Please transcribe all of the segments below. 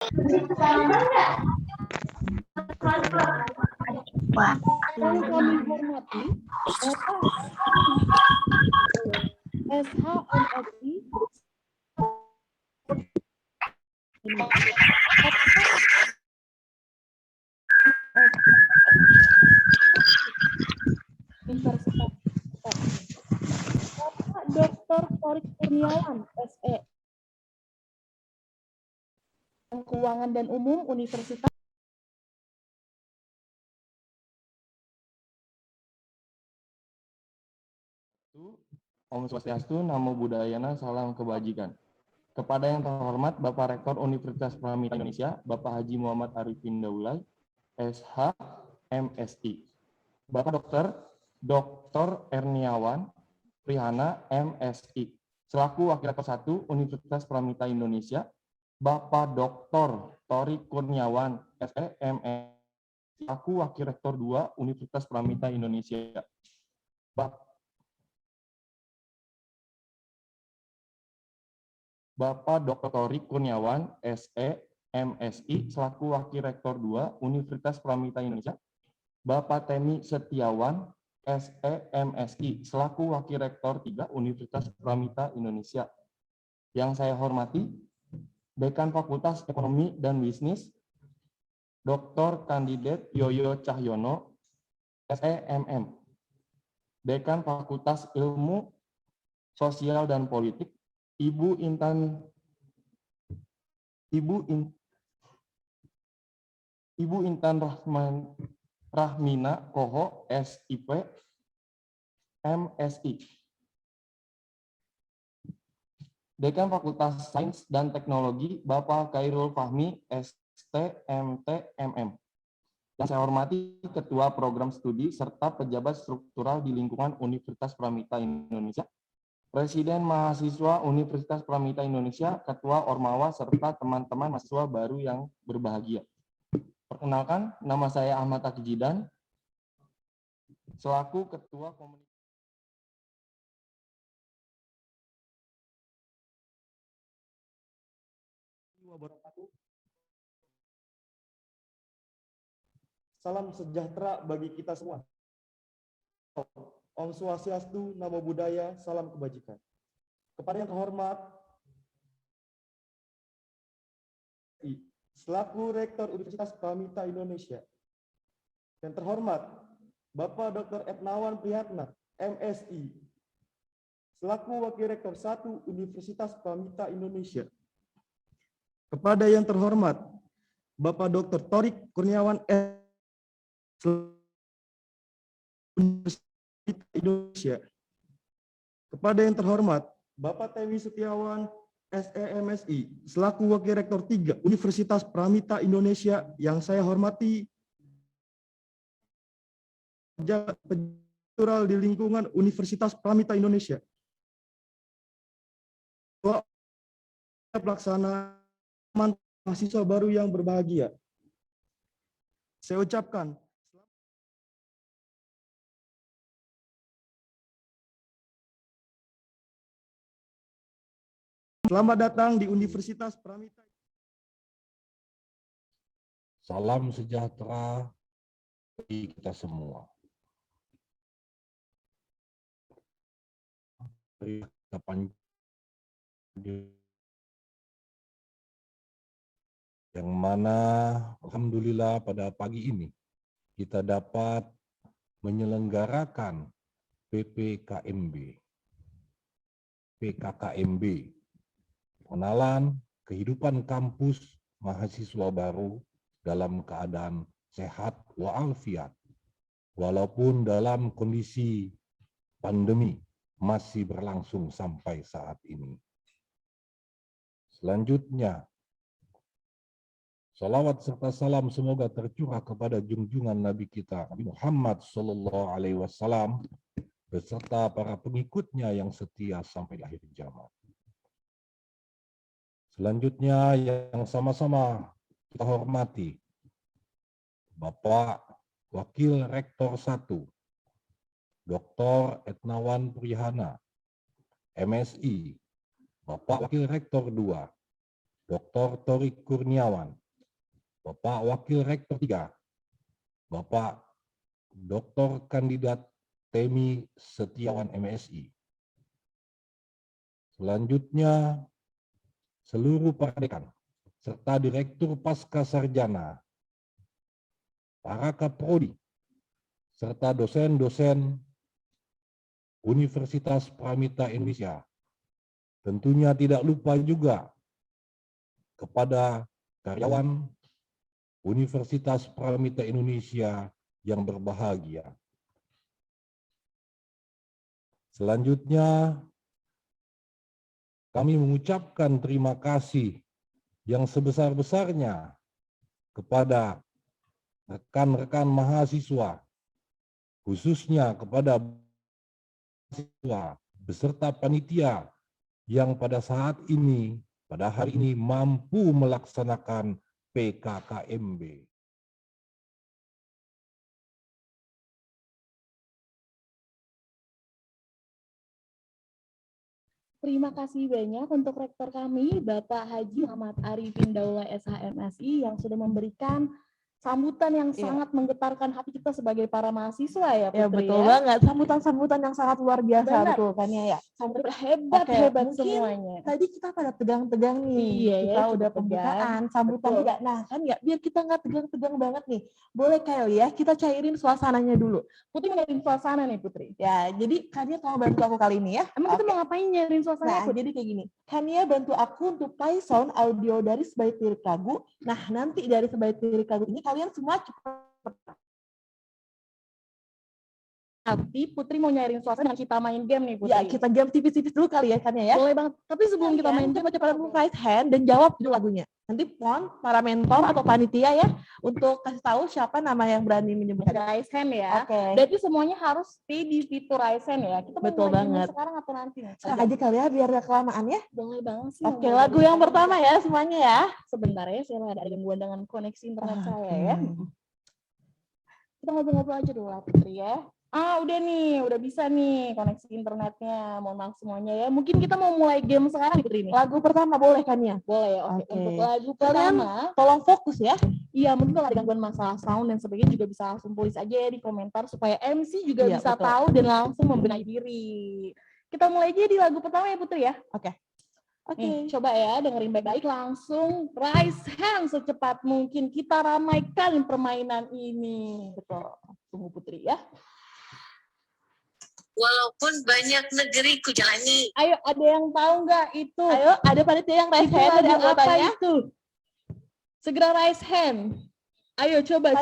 Yang kami hormati Bapak SHMSI Universitas Bapak Dr. Torik Kurniawan SE Keuangan dan Umum Universitas Om Swastiastu, Namo Buddhayana, Salam Kebajikan. Kepada yang terhormat Bapak Rektor Universitas Pramita Indonesia, Bapak Haji Muhammad Arifin Daulay, SH, MSI. Bapak Dr. Erniawan Prihana, MSI. Selaku Wakil Rektor 1 Universitas Pramita Indonesia, Bapak Dr. Torik Kurniawan, SE, MSI. Selaku Wakil Rektor 2 Universitas Pramita Indonesia. Bapak Dr. Torik Kurniawan, SE, MSI, selaku Wakil Rektor 2 Universitas Pramita Indonesia. Bapak Temi Setiawan, SE, MSI, selaku Wakil Rektor 3 Universitas Pramita Indonesia. Yang saya hormati, Dekan Fakultas Ekonomi dan Bisnis, Dr. Kandidat Yoyo Cahyono, SE, MM. Dekan Fakultas Ilmu Sosial dan Politik, Ibu Intan Rahmina Koho, SIP, MSI. Dekan Fakultas Sains dan Teknologi, Bapak Khairul Fahmi, ST, MT, MM. Yang saya hormati Ketua Program Studi serta pejabat struktural di lingkungan Universitas Pramita Indonesia, Presiden Mahasiswa Universitas Pramita Indonesia, Ketua Ormawa, serta teman-teman mahasiswa baru yang berbahagia. Perkenalkan, nama saya Ahmad Akijidan, selaku Ketua Komunikasi. Salam sejahtera bagi kita semua. Om Swastiastu, Namo Buddhaya, Salam Kebajikan. Kepada yang terhormat, selaku Rektor Universitas Pramita Indonesia. Yang terhormat, Bapak Dr. Erniawan Prihana, MSI, selaku Wakil Rektor 1 Universitas Pramita Indonesia. Kepada yang terhormat, Bapak Dr. Torik Kurniawan, Universitas Indonesia. Kepada yang terhormat, Bapak Temi Setiawan, SEMSI, selaku Wakil Rektor 3 Universitas Pramita Indonesia, yang saya hormati, pejabat di lingkungan Universitas Pramita Indonesia. Pelaksana mahasiswa baru yang berbahagia. Saya ucapkan selamat datang di Universitas Pramita. Salam sejahtera bagi kita semua. Yang mana alhamdulillah pada pagi ini kita dapat menyelenggarakan PKKMB, pengenalan kehidupan kampus mahasiswa baru dalam keadaan sehat walafiat, walaupun dalam kondisi pandemi masih berlangsung sampai saat ini. Selanjutnya, salawat serta salam semoga tercurah kepada junjungan Nabi kita Nabi Muhammad SAW beserta para pengikutnya yang setia sampai akhir zaman. Selanjutnya yang sama-sama kita hormati Bapak Wakil Rektor 1 Dr. Erniawan Prihana, MSI, Bapak Wakil Rektor 2 Dr. Torik Kurniawan, Bapak Wakil Rektor 3, Bapak Dr. Kandidat Temi Setiawan MSI. Selanjutnya, seluruh para dekan serta Direktur Pasca Sarjana, para kaprodi, serta dosen-dosen Universitas Pramita Indonesia. Tentunya tidak lupa juga kepada karyawan Universitas Pramita Indonesia yang berbahagia. Selanjutnya, kami mengucapkan terima kasih yang sebesar-besarnya kepada rekan-rekan mahasiswa, khususnya kepada mahasiswa beserta panitia yang pada saat ini, pada hari ini mampu melaksanakan PKKMB. Terima kasih banyak untuk rektor kami, Bapak Haji Muhammad Arifin Daullah SHMSI yang sudah memberikan sambutan yang sangat menggetarkan hati kita sebagai para mahasiswa ya Ya Putri betul ya. banget, sambutan-sambutan yang sangat luar biasa. Benar. Betul kan ya. Hebat-hebat Mungkin semuanya. tadi kita pada tegang-tegang nih, Iya ya, kita cukup udah tegang. pembukaan, sambutan Betul. juga. Nah kan ya, biar kita nggak tegang-tegang banget nih, boleh kali ya kita cairin suasananya dulu. Putri nyariin suasana nih Putri. Ya, jadi Kania tolong bantu aku kali ini ya. Emang kita Oke. mau ngapain nyariin suasana Nah, Putri? jadi kayak gini. Kania bantu aku untuk play sound audio dari sebaik lirik lagu. Nah, nanti dari sebaik lirik lagu ini kalian semua cepat. Tapi Putri mau nyariin suasana dengan kita main game nih Putri. Ya, kita game tipis-tipis dulu kali ya, Kania ya. Boleh banget. Tapi sebelum kita main game, cepat-cepat raise hand dan jawab dulu lagunya. Nanti pon para mentor atau panitia ya untuk kasih tahu siapa nama yang berani menyebutkan. raise hand ya. Oke. Berarti semuanya harus stay di fitur raise hand ya. Kita mau Betul mulai game banget. sekarang atau nanti nih? Sekarang aja kali ya biar gak kelamaan ya. Boleh banget sih. Oke, mau lagu mulai yang sekarang. pertama ya semuanya ya. Sebentar ya, saya ada gangguan dengan koneksi internet saya ya. Oke. Kita ngobrol-ngobrol aja dulu lah Putri ya. Udah nih, udah bisa nih koneksi internetnya. Mohon maaf semuanya ya. Mungkin kita mau mulai game sekarang nih Putri nih. Lagu pertama boleh kan ya? Boleh ya, oke. Oke. Untuk lagu Kalian pertama, tolong fokus ya. iya mungkin kalau ada gangguan masalah sound dan sebagainya juga bisa langsung tulis aja ya di komentar supaya MC juga Iya, bisa betul. tahu dan langsung membenahi diri. Kita mulai aja di lagu pertama ya Putri ya. Oke. Nih, coba ya dengerin baik-baik, langsung raise hand secepat mungkin. Kita ramaikan permainan ini. Betul. Tunggu Putri ya. Walaupun banyak negeri ku jalani. Ayo, ada yang tahu nggak itu? Ayo, ada panitia yang raise Itu hand dari lagu apa anggotanya. itu? Segera raise hand. Ayo coba.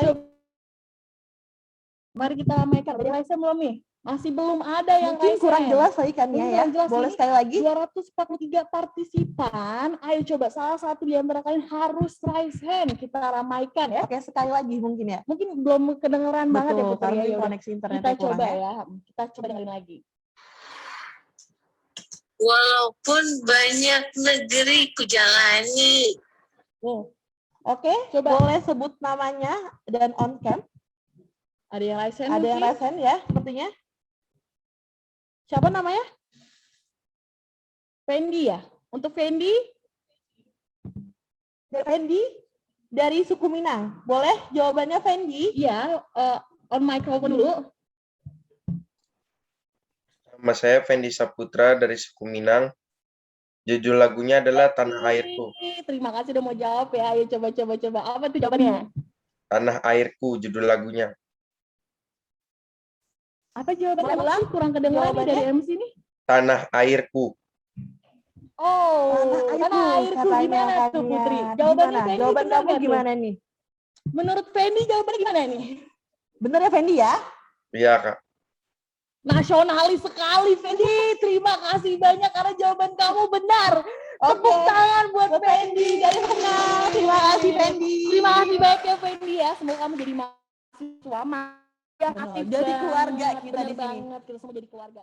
Mari kita ramaikan. Ada yang raise hand belum nih? Masih belum ada yang Mungkin raise kurang hand. jelas lagi kan Mungkin ya. kurang jelas Boleh ini. sekali lagi? 243 partisipan. Ayo coba salah satu di antara kalian harus raise hand. Kita ramaikan ya. Oke, sekali lagi mungkin ya. Mungkin belum kedengeran banget ya Betul, Putri. karena Ya, yaudah. koneksi internetnya Kita kurang coba ya. ya. Kita coba dengerin lagi. Walaupun banyak negeri ku jalani. Nih, Oke, Coba. boleh sebut namanya dan on cam. ada yang raise hand Ada yang mungkin? raise hand ya, sepertinya. Siapa namanya? Fendi ya? Untuk Fendi? Fendi dari suku Minang. Boleh jawabannya Fendi? Iya, on microphone dulu. Nama saya Fendi Saputra dari suku Minang. Judul lagunya adalah Tanah Airku. Terima kasih udah mau jawab ya. Ayo coba. Apa tuh jawabannya? Tanah Airku judul lagunya. Apa jawabannya? Boleh ulang? Kurang kedengeran nih Jawabannya? dari MC nih. Tanah Airku. Oh, tanah airku katanya, gimana tuh Kania. Putri? Jawabannya Gimana? Fendi Jawaban benar kamu nggak tuh? gimana nih? Menurut Fendi jawabannya gimana nih? Bener ya Fendi ya? Iya, Kak. Nasionalis sekali Fendi. Terima kasih banyak karena jawaban kamu benar. Tepuk tangan buat Fendi dari Minang. Terima kasih Fendi. Terima kasih banyak ya Fendi ya. Semoga kamu jadi mahasiswa yang Benar, aktif jadi banget. keluarga kita Bener di sini. banget, kita semua jadi keluarga.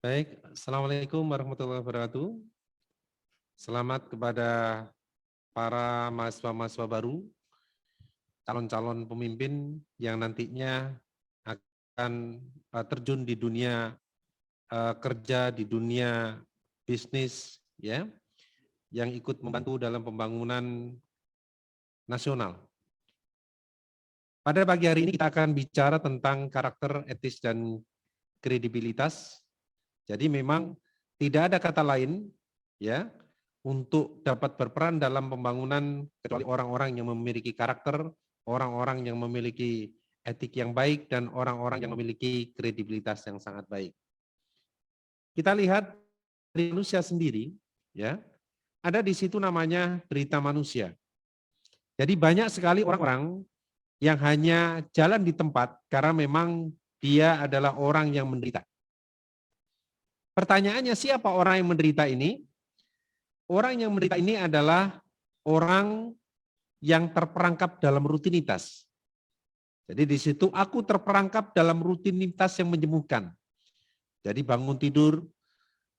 Baik, Assalamualaikum warahmatullahi wabarakatuh. Selamat kepada para mahasiswa-mahasiswa baru, calon-calon pemimpin yang nantinya terjun di dunia kerja, di dunia bisnis, ya, yang ikut membantu dalam pembangunan nasional. Pada pagi hari ini kita akan bicara tentang karakter, etis, dan kredibilitas. Jadi memang tidak ada kata lain ya untuk dapat berperan dalam pembangunan kecuali orang-orang yang memiliki karakter, orang-orang yang memiliki etik yang baik, dan orang-orang yang memiliki kredibilitas yang sangat baik. Kita lihat dari manusia sendiri, ya, ada di situ namanya berita manusia. Jadi banyak sekali orang-orang yang hanya jalan di tempat karena memang dia adalah orang yang menderita. Pertanyaannya, siapa orang yang menderita ini? Orang yang menderita ini adalah orang yang terperangkap dalam rutinitas. Jadi di situ aku terperangkap dalam rutinitas yang menjemukan. Jadi bangun tidur,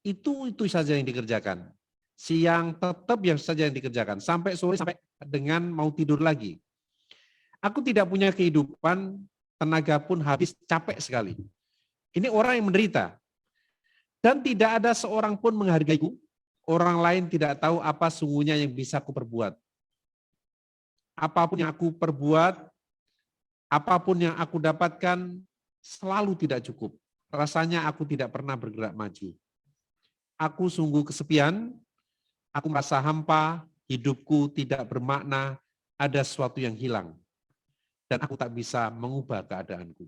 itu saja yang dikerjakan. Siang tetap yang saja yang dikerjakan. Sampai sore, sampai dengan mau tidur lagi. Aku tidak punya kehidupan, tenaga pun habis, capek sekali. Ini orang yang menderita. Dan tidak ada seorang pun menghargaiku, orang lain tidak tahu apa sungguhnya yang bisa aku perbuat. Apapun yang aku perbuat, apapun yang aku dapatkan, selalu tidak cukup. Rasanya aku tidak pernah bergerak maju. Aku sungguh kesepian, aku merasa hampa, hidupku tidak bermakna, ada sesuatu yang hilang. Dan aku tak bisa mengubah keadaanku.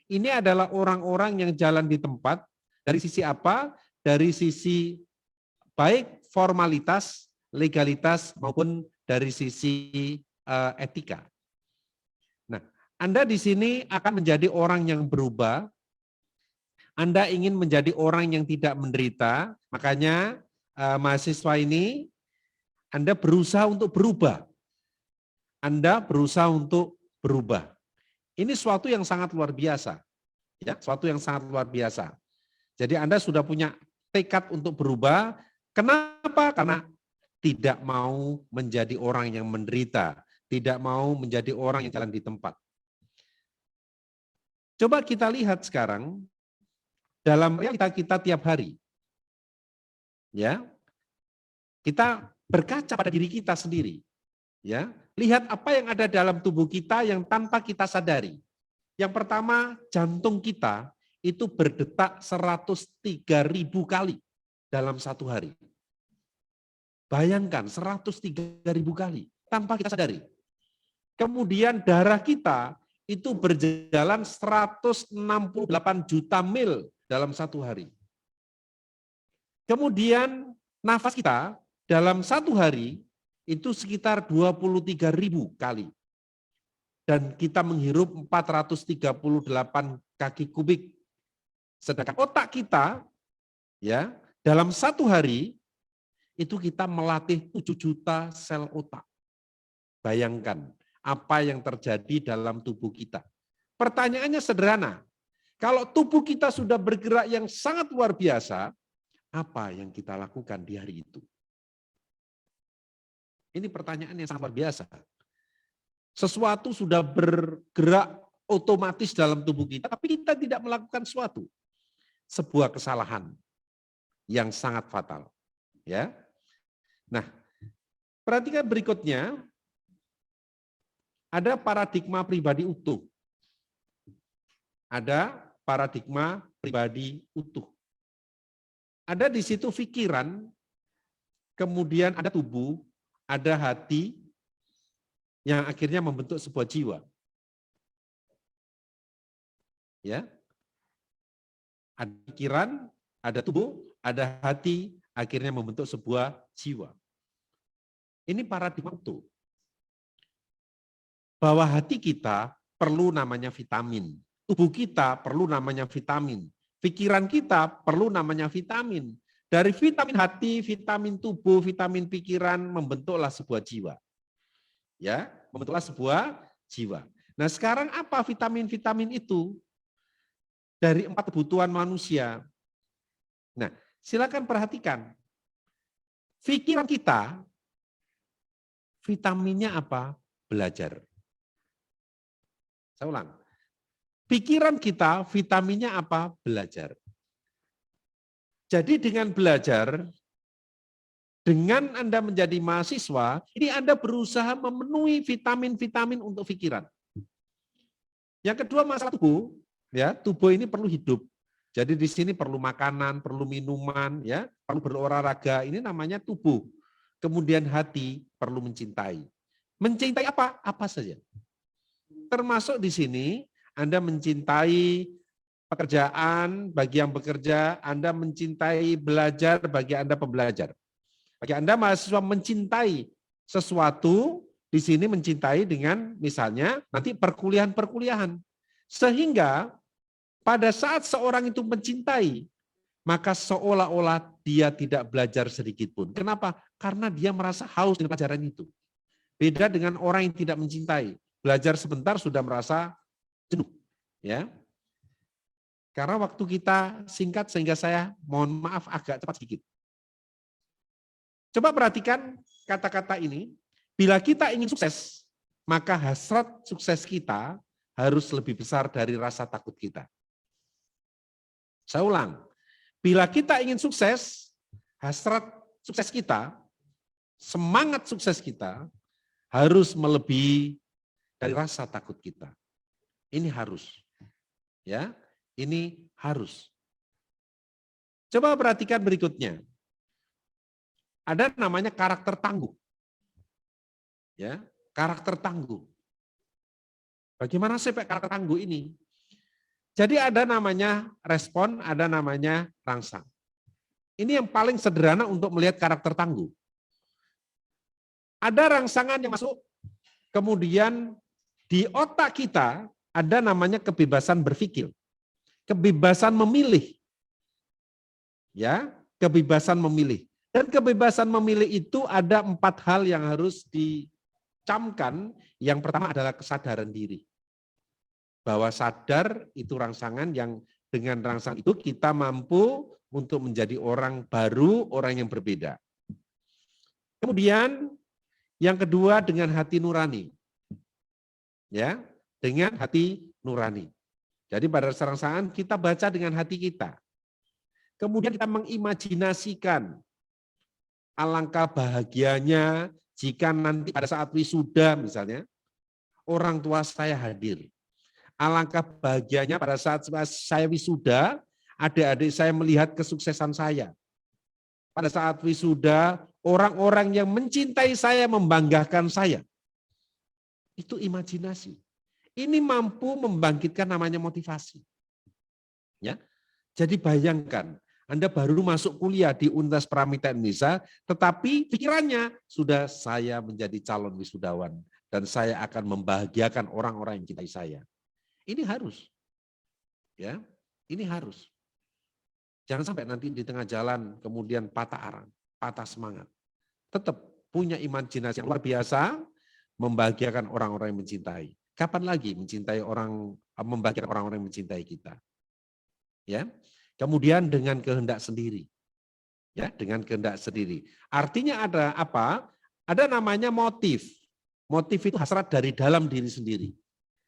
Ini adalah orang-orang yang jalan di tempat, dari sisi apa? Dari sisi baik formalitas, legalitas, maupun dari sisi etika. Nah, Anda di sini akan menjadi orang yang berubah. Anda ingin menjadi orang yang tidak menderita, makanya mahasiswa ini Anda berusaha untuk berubah. Anda berusaha untuk berubah. Ini suatu yang sangat luar biasa. Ya, suatu yang sangat luar biasa. Jadi Anda sudah punya tekad untuk berubah. Kenapa? Karena tidak mau menjadi orang yang menderita, tidak mau menjadi orang yang jalan di tempat. Coba kita lihat sekarang dalam realita kita tiap hari. Ya. Kita berkaca pada diri kita sendiri. Ya, lihat apa yang ada dalam tubuh kita yang tanpa kita sadari. Yang pertama, jantung kita itu berdetak 103.000 kali dalam satu hari. Bayangkan 103.000 kali tanpa kita sadari. Kemudian darah kita itu berjalan 168 juta mil dalam satu hari. Kemudian nafas kita dalam satu hari itu sekitar 23.000 kali. Dan kita menghirup 438 kaki kubik. Sedangkan otak kita ya dalam satu hari itu kita melatih 7 juta sel otak. Bayangkan apa yang terjadi dalam tubuh kita. Pertanyaannya sederhana. Kalau tubuh kita sudah bergerak yang sangat luar biasa, apa yang kita lakukan di hari itu? Ini pertanyaan yang sangat luar biasa. Sesuatu sudah bergerak otomatis dalam tubuh kita, tapi kita tidak melakukan sesuatu. Sebuah kesalahan yang sangat fatal. Ya. Nah, perhatikan berikutnya, ada paradigma pribadi utuh. Ada paradigma pribadi utuh. Ada di situ pikiran, kemudian ada tubuh, ada hati yang akhirnya membentuk sebuah jiwa. Ya. Ada pikiran, ada tubuh, ada hati, akhirnya membentuk sebuah jiwa. Ini paradigma utuh. Bahwa hati kita perlu namanya vitamin. Tubuh kita perlu namanya vitamin. Pikiran kita perlu namanya vitamin. Dari vitamin hati, vitamin tubuh, vitamin pikiran membentuklah sebuah jiwa. Ya, membentuklah sebuah jiwa. Nah, sekarang apa vitamin-vitamin itu? Dari 4 kebutuhan manusia. Nah, silakan perhatikan. Pikiran kita vitaminnya apa? Belajar. Saya ulang. Pikiran kita vitaminnya apa? Belajar. Jadi dengan belajar, dengan Anda menjadi mahasiswa, ini Anda berusaha memenuhi vitamin-vitamin untuk pikiran. Yang kedua masalah tubuh, ya, tubuh ini perlu hidup. Jadi di sini perlu makanan, perlu minuman, ya, perlu berolahraga. Ini namanya tubuh. Kemudian hati perlu mencintai. Mencintai apa? Apa saja. Termasuk di sini Anda mencintai pekerjaan bagi yang bekerja, Anda mencintai belajar bagi Anda pembelajar. Bagi Anda mahasiswa mencintai sesuatu, di sini mencintai dengan misalnya nanti perkuliahan-perkuliahan. Sehingga pada saat seorang itu mencintai, maka seolah-olah dia tidak belajar sedikit pun. Kenapa? Karena dia merasa haus dengan pelajaran itu. Beda dengan orang yang tidak mencintai. Belajar sebentar sudah merasa jenuh. Ya. Karena waktu kita singkat sehingga saya mohon maaf agak cepat sedikit. Coba perhatikan kata-kata ini. Bila kita ingin sukses, maka hasrat sukses kita harus lebih besar dari rasa takut kita. Saya ulang. Bila kita ingin sukses, hasrat sukses kita, semangat sukses kita harus melebihi dari rasa takut kita. Ini harus. Ya, ini harus. Coba perhatikan berikutnya. Ada namanya karakter tangguh. Ya, karakter tangguh. Bagaimana sih karakter tangguh ini? Jadi ada namanya respon, ada namanya rangsang. Ini yang paling sederhana untuk melihat karakter tangguh. Ada rangsangan yang masuk, kemudian di otak kita ada namanya kebebasan berpikir, kebebasan memilih. Ya, kebebasan memilih. Dan kebebasan memilih itu ada 4 hal yang harus dicamkan. Yang pertama adalah kesadaran diri. Bahwa sadar itu rangsangan yang dengan rangsangan itu kita mampu untuk menjadi orang baru, orang yang berbeda. Kemudian yang kedua dengan hati nurani. Ya, dengan hati nurani. Jadi pada rangsangan kita baca dengan hati kita. Kemudian kita mengimajinasikan alangkah bahagianya jika nanti pada saat wisuda misalnya, orang tua saya hadir. Alangkah bahagianya pada saat saya wisuda, adik-adik saya melihat kesuksesan saya. Pada saat wisuda, orang-orang yang mencintai saya, membanggakan saya. Itu imajinasi. Ini mampu membangkitkan namanya motivasi. Ya, jadi bayangkan, Anda baru masuk kuliah di Universitas Pramita Indonesia, tetapi pikirannya sudah saya menjadi calon wisudawan dan saya akan membahagiakan orang-orang yang cintai saya. Ini harus. Ya, ini harus. Jangan sampai nanti di tengah jalan kemudian patah arang, patah semangat. Tetap punya imajinasi yang luar biasa, membahagiakan orang-orang yang mencintai. Kapan lagi mencintai orang, membahagiakan orang-orang yang mencintai kita? Ya. Kemudian dengan kehendak sendiri. Ya, dengan kehendak sendiri. Artinya ada apa? Ada namanya motif. Motif itu hasrat dari dalam diri sendiri.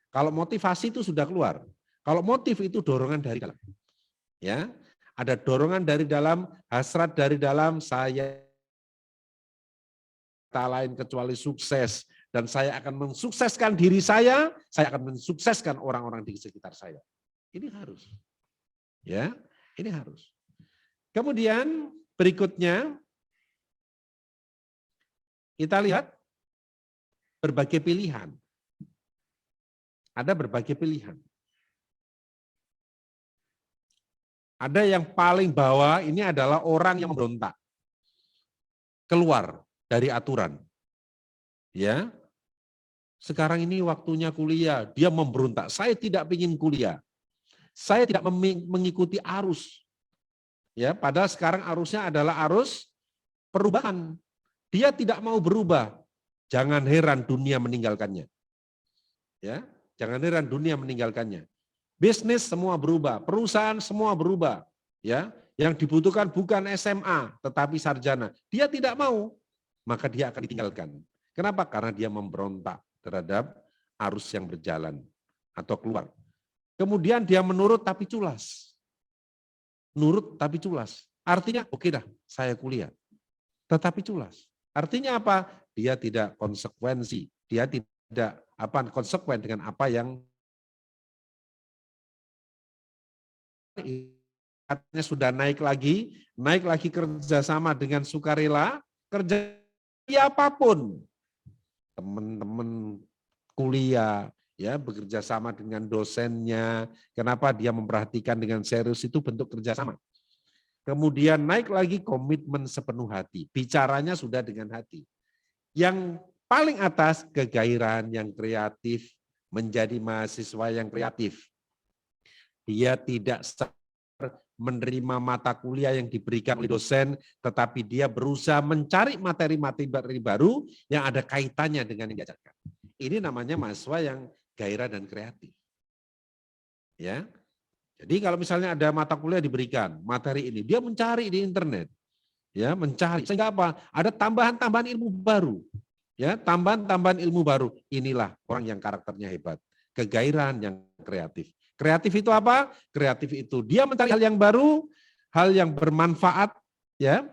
Kalau motivasi itu sudah keluar. Kalau motif itu dorongan dari dalam. Ya, ada dorongan dari dalam, hasrat dari dalam, saya tak lain kecuali sukses dan saya akan mensukseskan diri saya akan mensukseskan orang-orang di sekitar saya. Ini harus. Ya. Ini harus. Kemudian berikutnya kita lihat berbagai pilihan. Ada berbagai pilihan. Ada yang paling bawah ini adalah orang yang memberontak. Keluar dari aturan. Ya. Sekarang ini waktunya kuliah, dia memberontak. Saya tidak ingin kuliah. Saya tidak mengikuti arus. Ya, padahal sekarang arusnya adalah arus perubahan. Dia tidak mau berubah. Jangan heran dunia meninggalkannya. Ya, jangan heran dunia meninggalkannya. Bisnis semua berubah, perusahaan semua berubah. Ya, yang dibutuhkan bukan SMA, tetapi sarjana. Dia tidak mau, maka dia akan ditinggalkan. Kenapa? Karena dia memberontak terhadap arus yang berjalan atau keluar. Kemudian dia menurut tapi culas. Nurut tapi culas. Artinya, oke dah, saya kuliah. Tetapi culas. Artinya apa? Dia tidak konsekuensi. Dia tidak konsekuen dengan apa yang artinya sudah naik lagi kerjasama dengan sukarela, kerja apapun. Teman-teman kuliah, ya bekerja sama dengan dosennya. Kenapa dia memperhatikan dengan serius, itu bentuk kerjasama. Kemudian naik lagi komitmen sepenuh hati. Bicaranya sudah dengan hati. Yang paling atas kegairahan yang kreatif, menjadi mahasiswa yang kreatif. Dia tidak menerima mata kuliah yang diberikan oleh dosen, tetapi dia berusaha mencari materi-materi baru yang ada kaitannya dengan yang diajarkan. Ini namanya mahasiswa yang gairah dan kreatif. Ya. Jadi kalau misalnya ada mata kuliah diberikan, materi ini, dia mencari di internet. Ya, mencari. Sehingga apa? Ada tambahan-tambahan ilmu baru. Ya, tambahan-tambahan ilmu baru. Inilah orang yang karakternya hebat. Kegairahan yang kreatif. Kreatif itu apa? Kreatif itu dia mencari hal yang baru, hal yang bermanfaat, ya.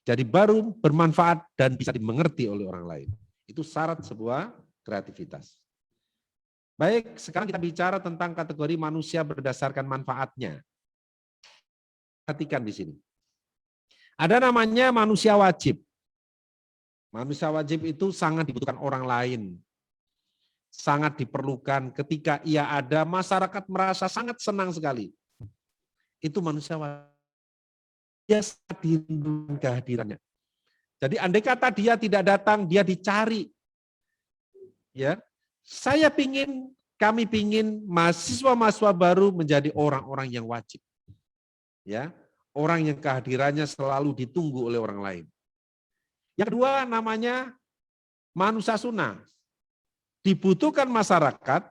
Jadi baru, bermanfaat dan bisa dimengerti oleh orang lain. Itu syarat sebuah kreativitas. Baik, sekarang kita bicara tentang kategori manusia berdasarkan manfaatnya. Perhatikan di sini. Ada namanya manusia wajib. Manusia wajib itu sangat dibutuhkan orang lain. Sangat diperlukan ketika ia ada, masyarakat merasa sangat senang sekali. Itu manusia wajib. Dia sangat dirindukan kehadirannya. Jadi andai kata dia tidak datang, dia dicari. Ya, kami pingin mahasiswa-mahasiswa baru menjadi orang-orang yang wajib. Ya, orang yang kehadirannya selalu ditunggu oleh orang lain. Yang kedua namanya manusia sunnah. Dibutuhkan masyarakat,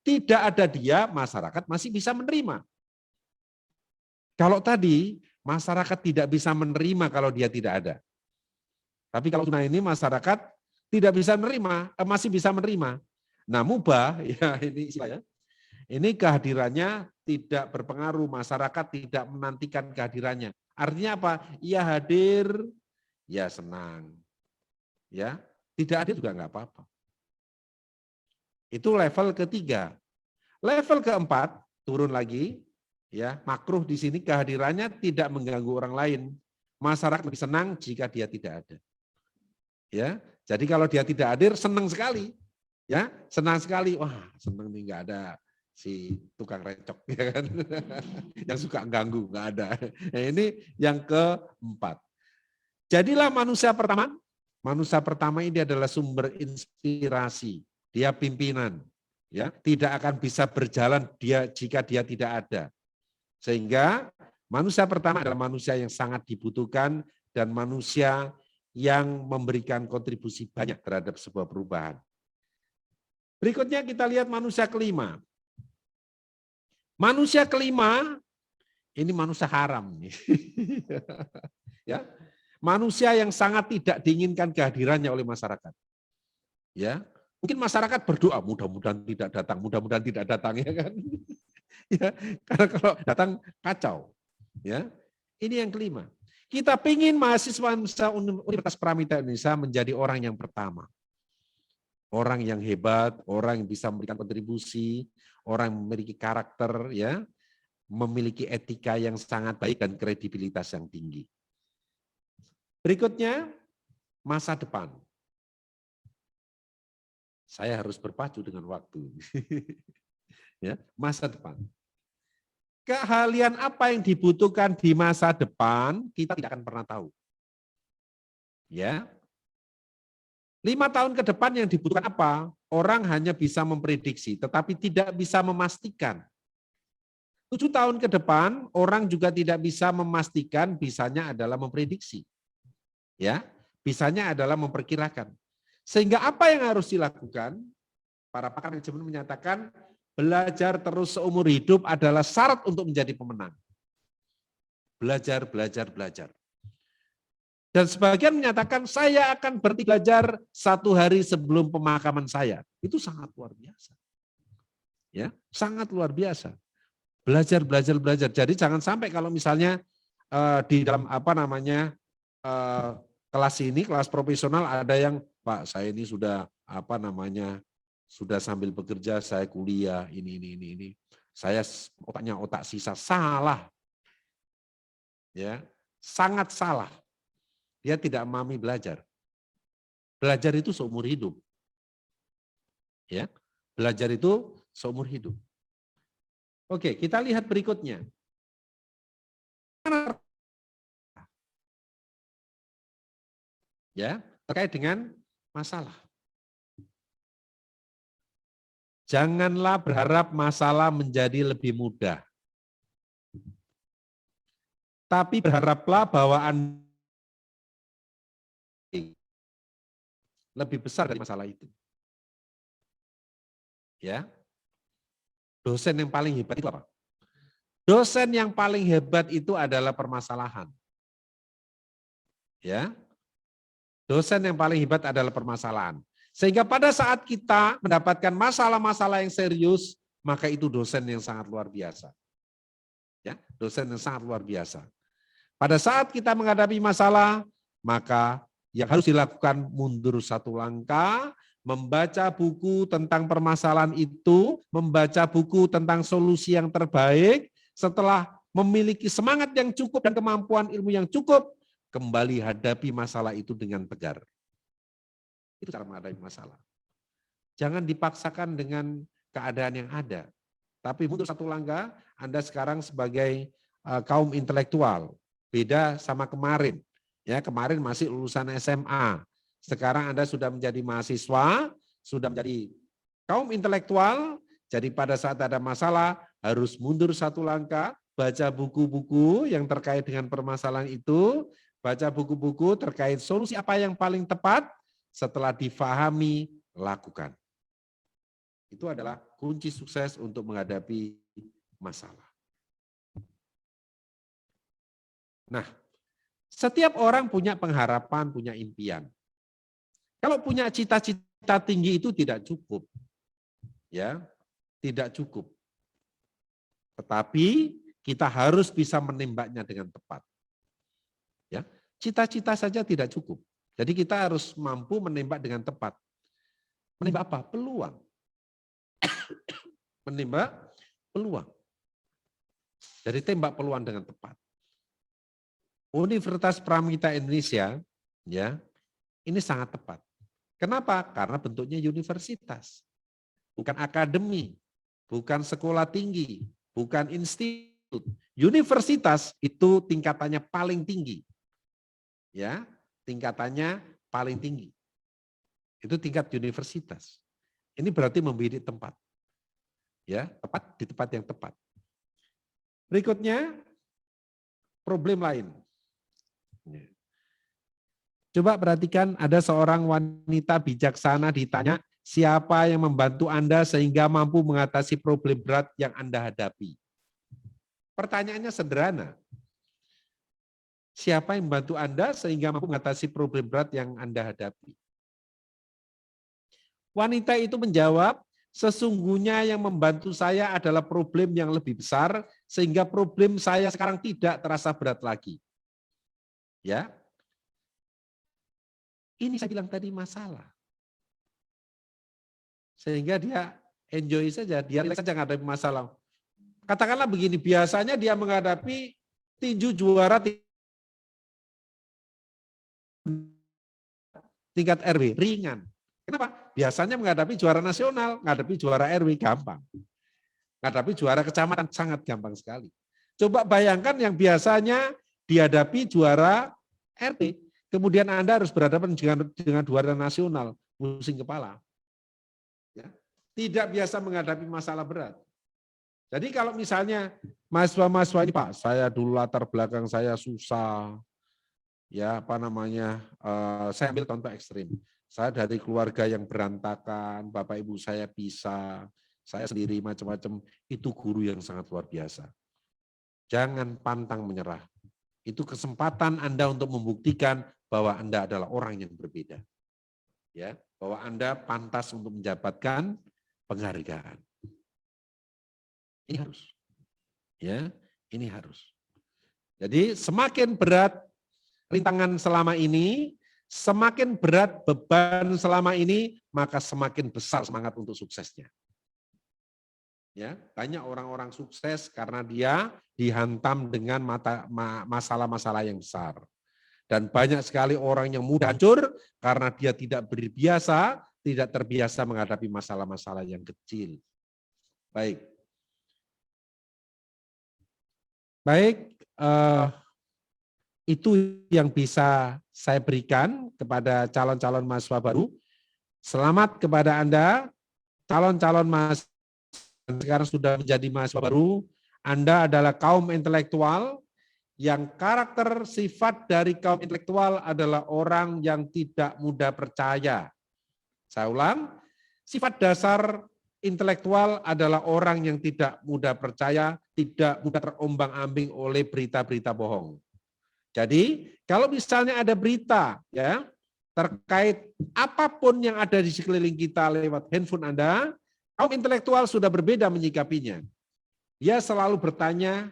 tidak ada dia, masyarakat masih bisa menerima. Kalau tadi, masyarakat tidak bisa menerima kalau dia tidak ada. Tapi kalau sunnah ini masyarakat tidak bisa menerima, masih bisa menerima. Nah, mubah, ya ini istilahnya, ini kehadirannya tidak berpengaruh, masyarakat tidak menantikan kehadirannya. Artinya apa? Ia hadir, ya senang. Ya, tidak hadir juga enggak apa-apa. Itu level ketiga. Level keempat, turun lagi, ya makruh di sini kehadirannya tidak mengganggu orang lain. Masyarakat lebih senang jika dia tidak ada. Ya, jadi kalau dia tidak hadir, senang sekali. Ya, senang sekali. Wah, senang nih enggak ada si tukang recok, ya kan? Yang suka ganggu, enggak ada. Nah, ini yang keempat. Jadilah manusia pertama. Manusia pertama ini adalah sumber inspirasi. Dia pimpinan. Ya, tidak akan bisa berjalan jika dia tidak ada. Sehingga manusia pertama adalah manusia yang sangat dibutuhkan dan manusia yang memberikan kontribusi banyak terhadap sebuah perubahan. Berikutnya kita lihat manusia kelima. Manusia kelima ini manusia haram. Ya, manusia yang sangat tidak diinginkan kehadirannya oleh masyarakat. Ya, mungkin masyarakat berdoa mudah-mudahan tidak datang, ya kan? Ya, karena kalau datang kacau. Ya, ini yang kelima. Kita ingin mahasiswa Universitas Pramita Indonesia menjadi orang yang pertama. Orang yang hebat, orang yang bisa memberikan kontribusi, orang yang memiliki karakter, ya, memiliki etika yang sangat baik dan kredibilitas yang tinggi. Berikutnya, masa depan. Saya harus berpacu dengan waktu. Ya, masa depan. Keahlian apa yang dibutuhkan di masa depan, kita tidak akan pernah tahu. Ya. 5 tahun ke depan yang dibutuhkan apa? Orang hanya bisa memprediksi, tetapi tidak bisa memastikan. 7 tahun ke depan, orang juga tidak bisa memastikan, bisanya adalah memprediksi. Ya, bisanya adalah memperkirakan. Sehingga apa yang harus dilakukan? Para pakar manajemen menyatakan belajar terus seumur hidup adalah syarat untuk menjadi pemenang. Belajar, belajar, belajar. Dan sebagian menyatakan saya akan berhenti belajar 1 hari sebelum pemakaman saya. Itu sangat luar biasa. Ya, sangat luar biasa. Belajar. Jadi jangan sampai kalau misalnya di dalam kelas ini, kelas profesional ada yang, Pak, saya ini sudah sudah sambil bekerja, saya kuliah ini. Saya otaknya otak sisa. Salah. Ya, sangat salah. Dia tidak memahami belajar. Belajar itu seumur hidup. Ya, belajar itu seumur hidup. Oke, kita lihat berikutnya. Ya, terkait dengan masalah. Janganlah berharap masalah menjadi lebih mudah. Tapi berharaplah bahwa Anda lebih besar dari masalah itu. Ya. Dosen yang paling hebat itu apa? Dosen yang paling hebat itu adalah permasalahan. Ya. Dosen yang paling hebat adalah permasalahan. Sehingga pada saat kita mendapatkan masalah-masalah yang serius, maka itu dosen yang sangat luar biasa. Ya, dosen yang sangat luar biasa. Pada saat kita menghadapi masalah, maka yang harus dilakukan mundur satu langkah, membaca buku tentang permasalahan itu, membaca buku tentang solusi yang terbaik, setelah memiliki semangat yang cukup dan kemampuan ilmu yang cukup, kembali hadapi masalah itu dengan tegar. Itu cara menghadapi masalah. Jangan dipaksakan dengan keadaan yang ada. Tapi mundur satu langkah, Anda sekarang sebagai kaum intelektual. Beda sama kemarin. Ya, kemarin masih lulusan SMA. Sekarang Anda sudah menjadi mahasiswa, sudah menjadi kaum intelektual. Jadi pada saat ada masalah, harus mundur satu langkah, baca buku-buku yang terkait dengan permasalahan itu, baca buku-buku terkait solusi apa yang paling tepat, setelah difahami, lakukan. Itu adalah kunci sukses untuk menghadapi masalah. Nah, setiap orang punya pengharapan, punya impian. Kalau punya cita-cita tinggi itu tidak cukup. Ya, tidak cukup. Tetapi kita harus bisa menembaknya dengan tepat. Ya, cita-cita saja tidak cukup. Jadi kita harus mampu menembak dengan tepat. Menembak apa? Peluang. Menembak peluang. Jadi tembak peluang dengan tepat. Universitas Pramita Indonesia, ya, ini sangat tepat. Kenapa? Karena bentuknya universitas, bukan akademi, bukan sekolah tinggi, bukan institut. Universitas itu tingkatannya paling tinggi, ya, tingkatannya paling tinggi. Itu tingkat universitas. Ini berarti membidik tempat, ya, tepat di tempat yang tepat. Berikutnya, problem lain. Coba perhatikan, ada seorang wanita bijaksana ditanya, siapa yang membantu Anda sehingga mampu mengatasi problem berat yang Anda hadapi? Pertanyaannya sederhana. Siapa yang membantu Anda sehingga mampu mengatasi problem berat yang Anda hadapi? Wanita itu menjawab, sesungguhnya yang membantu saya adalah problem yang lebih besar, sehingga problem saya sekarang tidak terasa berat lagi. Ya, ini saya bilang tadi masalah. Sehingga dia enjoy saja, dia relax saja menghadapi masalah. Katakanlah begini, biasanya dia menghadapi tinju juara tingkat RW, ringan. Kenapa? Biasanya menghadapi juara nasional, menghadapi juara RW gampang. Menghadapi juara kecamatan sangat gampang sekali. Coba bayangkan yang biasanya dihadapi juara RT, kemudian Anda harus berhadapan dengan juara nasional, pusing kepala. Ya. Tidak biasa menghadapi masalah berat. Jadi kalau misalnya mahasiswa-mahasiswa ini, Pak, saya dulu latar belakang saya susah, ya saya ambil contoh ekstrim. Saya dari keluarga yang berantakan, bapak ibu saya pisah, saya sendiri macam-macam, itu guru yang sangat luar biasa. Jangan pantang menyerah. Itu kesempatan Anda untuk membuktikan bahwa Anda adalah orang yang berbeda. Ya, bahwa Anda pantas untuk mendapatkan penghargaan. Ini harus. Ya, ini harus. Jadi semakin berat rintangan selama ini, semakin berat beban selama ini, maka semakin besar semangat untuk suksesnya. Ya, banyak orang-orang sukses karena dia dihantam dengan masalah-masalah yang besar. Dan banyak sekali orang yang mudah hancur karena dia tidak terbiasa menghadapi masalah-masalah yang kecil. Baik. Itu yang bisa saya berikan kepada calon-calon mahasiswa baru. Selamat kepada Anda, calon-calon mahasiswa yang sekarang sudah menjadi mahasiswa baru. Anda adalah kaum intelektual yang karakter sifat dari kaum intelektual adalah orang yang tidak mudah percaya. Saya ulang, sifat dasar intelektual adalah orang yang tidak mudah percaya, tidak mudah terombang-ambing oleh berita-berita bohong. Jadi, kalau misalnya ada berita ya terkait apapun yang ada di sekeliling kita lewat handphone Anda, kaum intelektual sudah berbeda menyikapinya. Dia selalu bertanya,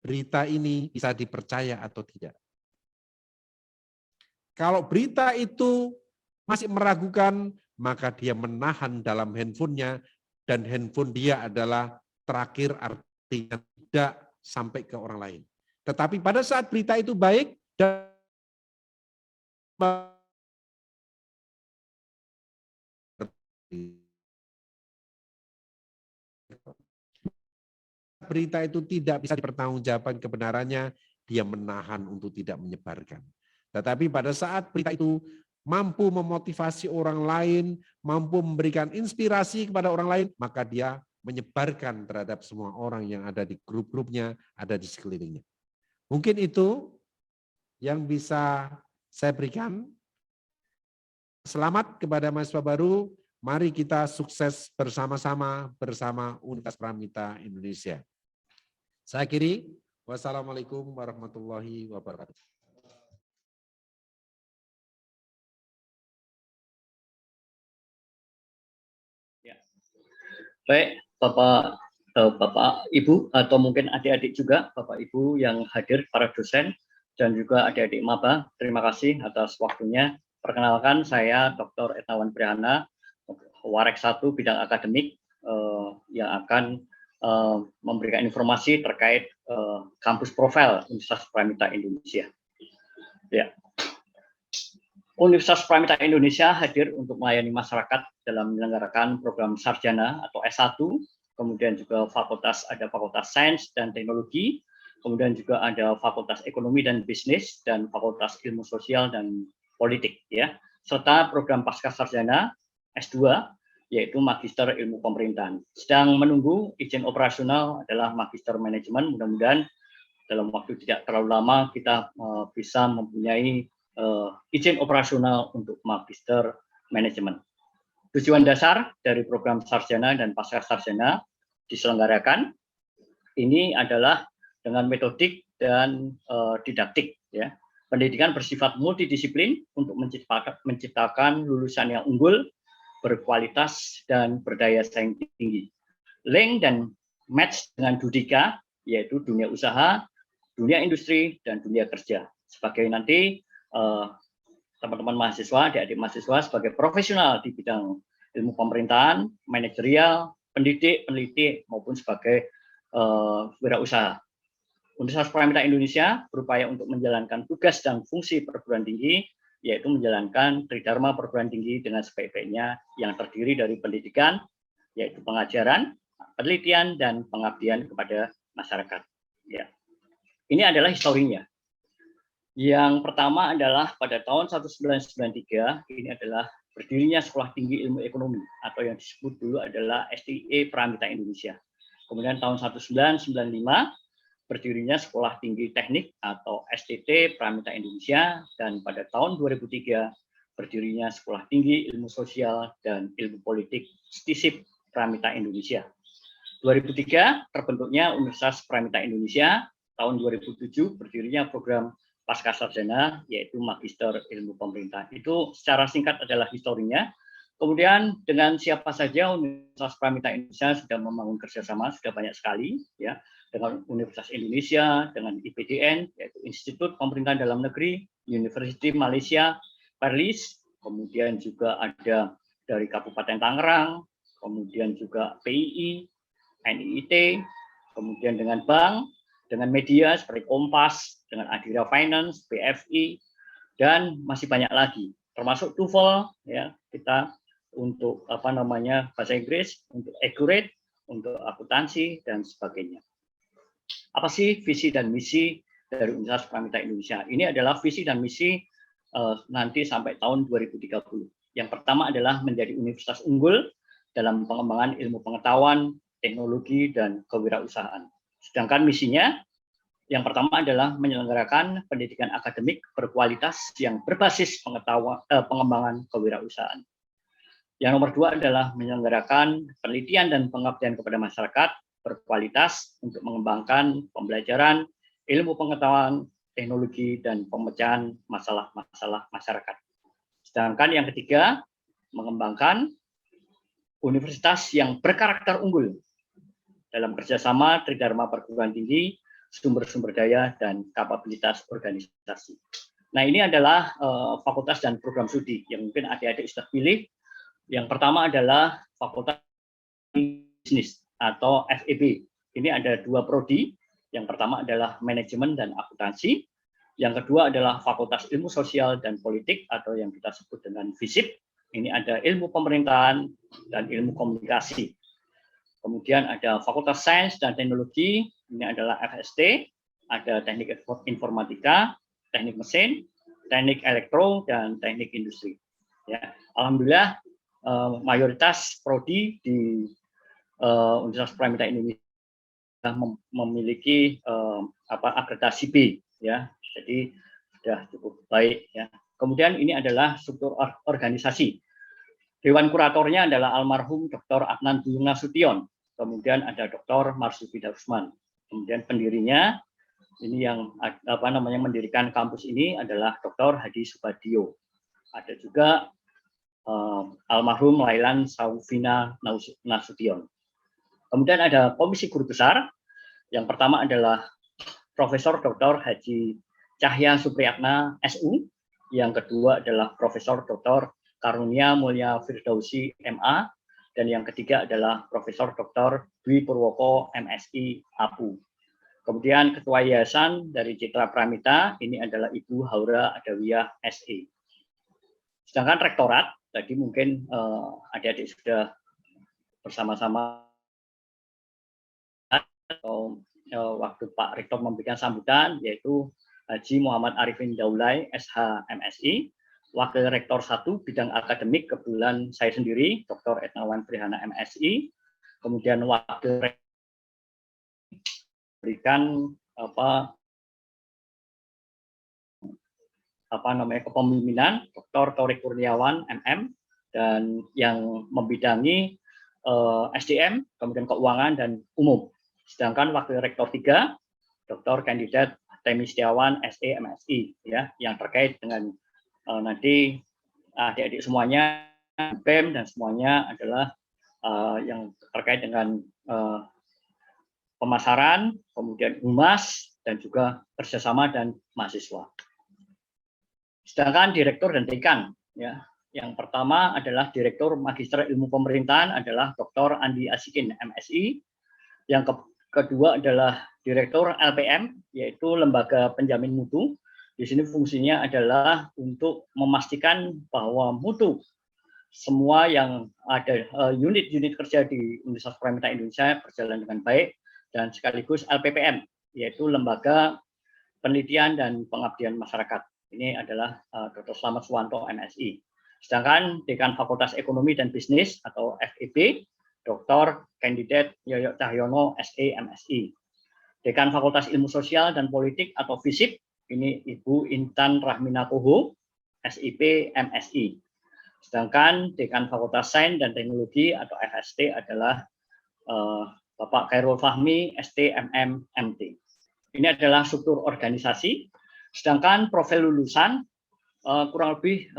berita ini bisa dipercaya atau tidak. Kalau berita itu masih meragukan, maka dia menahan dalam handphonenya, dan handphone dia adalah terakhir, artinya tidak sampai ke orang lain. Tetapi pada saat berita itu baik dan berita itu tidak bisa dipertanggungjawabkan kebenarannya, dia menahan untuk tidak menyebarkan. Tetapi pada saat berita itu mampu memotivasi orang lain, mampu memberikan inspirasi kepada orang lain, maka dia menyebarkan terhadap semua orang yang ada di grup-grupnya, ada di sekelilingnya. Mungkin itu yang bisa saya berikan. Selamat kepada mahasiswa baru. Mari kita sukses bersama-sama bersama Universitas Pramita Indonesia. Saya akhiri. Wassalamualaikum warahmatullahi wabarakatuh. Ya. Baik, Bapak, Ibu, atau mungkin adik-adik juga, Bapak, Ibu yang hadir, para dosen, dan juga adik-adik maba, terima kasih atas waktunya. Perkenalkan, saya Dr. Etnawan Prihana, Warek 1 bidang akademik, yang akan memberikan informasi terkait kampus profil Universitas Pramita Indonesia. Ya. Universitas Pramita Indonesia hadir untuk melayani masyarakat dalam menyelenggarakan program sarjana atau S1, kemudian juga ada Fakultas Sains dan Teknologi, kemudian juga ada Fakultas Ekonomi dan Bisnis, dan Fakultas Ilmu Sosial dan Politik, ya, serta program pascasarjana S2, yaitu Magister Ilmu Pemerintahan. Sedang menunggu izin operasional adalah Magister Manajemen. Mudah-mudahan dalam waktu tidak terlalu lama kita bisa mempunyai izin operasional untuk Magister Manajemen. Tujuan dasar dari program sarjana dan pascasarjana diselenggarakan ini adalah dengan metodik dan didaktik, ya. Pendidikan bersifat multidisiplin untuk menciptakan lulusan yang unggul, berkualitas, dan berdaya saing tinggi. Link dan match dengan Dudika, yaitu dunia usaha, dunia industri, dan dunia kerja. Sebagai nanti teman-teman mahasiswa, adik-adik mahasiswa sebagai profesional di bidang ilmu pemerintahan, manajerial, pendidik, peneliti, maupun sebagai wirausaha. Universitas Pramita Indonesia berupaya untuk menjalankan tugas dan fungsi perguruan tinggi, yaitu menjalankan Tridharma perguruan tinggi dengan sebaik-baiknya yang terdiri dari pendidikan, yaitu pengajaran, penelitian, dan pengabdian kepada masyarakat. Ya. Ini adalah historinya. Yang pertama adalah pada tahun 1993, ini adalah berdirinya Sekolah Tinggi Ilmu Ekonomi, atau yang disebut dulu adalah STIE Pramita Indonesia. Kemudian tahun 1995, berdirinya Sekolah Tinggi Teknik atau STT Pramita Indonesia, dan pada tahun 2003 berdirinya Sekolah Tinggi Ilmu Sosial dan Ilmu Politik STISIP Pramita Indonesia. 2003 terbentuknya Universitas Pramita Indonesia, tahun 2007 berdirinya program pascasarjana yaitu Magister Ilmu Pemerintahan. Itu secara singkat adalah historinya. Kemudian dengan siapa saja Universitas Pramita Indonesia sudah membangun kerjasama, sudah banyak sekali, ya, dengan Universitas Indonesia, dengan IPDN, yaitu Institut Pemerintahan Dalam Negeri, University Malaysia, Perlis, kemudian juga ada dari Kabupaten Tangerang, kemudian juga PII, NIIT, kemudian dengan bank, dengan media seperti Kompas, dengan Adira Finance, BFI, dan masih banyak lagi, termasuk TOEFL, ya, kita untuk bahasa Inggris, untuk Accurate, untuk akuntansi dan sebagainya. Apa sih visi dan misi dari Universitas Pramita Indonesia? Ini adalah visi dan misi nanti sampai tahun 2030. Yang pertama adalah menjadi universitas unggul dalam pengembangan ilmu pengetahuan, teknologi, dan kewirausahaan. Sedangkan misinya yang pertama adalah menyelenggarakan pendidikan akademik berkualitas yang berbasis pengembangan kewirausahaan. Yang nomor dua adalah menyelenggarakan penelitian dan pengabdian kepada masyarakat berkualitas untuk mengembangkan pembelajaran, ilmu pengetahuan, teknologi, dan pemecahan masalah-masalah masyarakat. Sedangkan yang ketiga, mengembangkan universitas yang berkarakter unggul dalam kerjasama tridharma perguruan tinggi, sumber-sumber daya, dan kapabilitas organisasi. Nah, ini adalah fakultas dan program studi yang mungkin adik-adik sudah pilih. Yang pertama adalah Fakultas Bisnis atau FEB. Ini ada dua prodi. Yang pertama adalah Manajemen dan Akuntansi. Yang kedua adalah Fakultas Ilmu Sosial dan Politik atau yang kita sebut dengan FISIP. Ini ada Ilmu Pemerintahan dan Ilmu Komunikasi. Kemudian ada Fakultas Sains dan Teknologi. Ini adalah FST. Ada Teknik Informatika, Teknik Mesin, Teknik Elektro, dan Teknik Industri. Ya, alhamdulillah mayoritas prodi di Universitas Pramita Indonesia memiliki akreditasi B, ya, jadi sudah cukup baik, ya. Kemudian ini adalah struktur organisasi. Dewan kuratornya adalah almarhum Dr. Adnan Dwi Nasution. Kemudian ada Dr. Marsudi Darusman. Kemudian pendirinya ini yang mendirikan kampus ini adalah Dr. Hadi Subadio. Ada juga almarhum Lailan Saufina Nasution. Kemudian ada komisi guru besar. Yang pertama adalah Profesor Dr. Haji Cahya Supriyatna SU. Yang kedua adalah Profesor Dr. Karunia Mulya Firdausi MA. Dan yang ketiga adalah Profesor Dr. Dwi Purwoko MSI APU. Kemudian Ketua Yayasan dari Citra Pramita ini adalah Ibu Haura Adawiyah SE. Sedangkan rektorat, tadi mungkin adik-adik sudah bersama-sama atau waktu Pak Rektor memberikan sambutan, yaitu Haji Muhammad Arifin Daulay, SH MSI, Wakil Rektor 1 Bidang Akademik, kebetulan saya sendiri, Dr. Etnawan Prihana MSI, kemudian Wakil Rektor berikan kepemimpinan Dr. Torik Kurniawan MM, dan yang membidangi SDM, kemudian keuangan dan umum. Sedangkan Wakil Rektor 3 Dr. Kandidat Temi Setiawan SE MSI, ya, yang terkait dengan nanti adik-adik semuanya BEM dan semuanya adalah yang terkait dengan pemasaran, kemudian humas, dan juga kerjasama dan mahasiswa. Sedangkan direktur dan dekan, ya, yang pertama adalah Direktur Magister Ilmu Pemerintahan adalah Dr. Andi Asikin MSI. Yang kedua adalah Direktur LPM, yaitu Lembaga Penjamin Mutu. Di sini fungsinya adalah untuk memastikan bahwa mutu semua yang ada unit-unit kerja di Universitas Pramita Indonesia berjalan dengan baik, dan sekaligus LPPM, yaitu Lembaga Penelitian dan Pengabdian Masyarakat. Ini adalah Dr. Slamet Suwanto MSI. Sedangkan Dekan Fakultas Ekonomi dan Bisnis atau FEB, Dr. Kandidat Yoyo Cahyono SE MSI. Dekan Fakultas Ilmu Sosial dan Politik atau FISIP, ini Ibu Intan Rahmina Koho, SIP MSI. Sedangkan Dekan Fakultas Sains dan Teknologi atau FST adalah Bapak Khairul Fahmi, STMM, MT. Ini adalah struktur organisasi. Sedangkan profil lulusan kurang lebih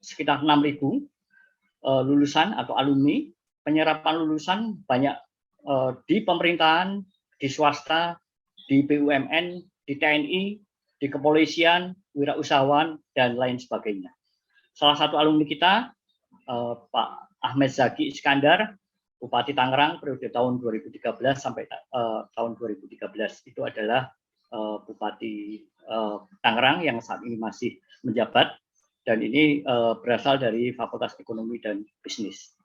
sekitar 6.000. lulusan atau alumni. Penyerapan lulusan banyak di pemerintahan, di swasta, di BUMN, di TNI, di kepolisian, wirausahawan, dan lain sebagainya. Salah satu alumni kita, Pak Ahmed Zaki Iskandar, Bupati Tangerang periode tahun 2013 sampai tahun 2013, itu adalah Bupati Tangerang yang saat ini masih menjabat, dan ini berasal dari Fakultas Ekonomi dan Bisnis.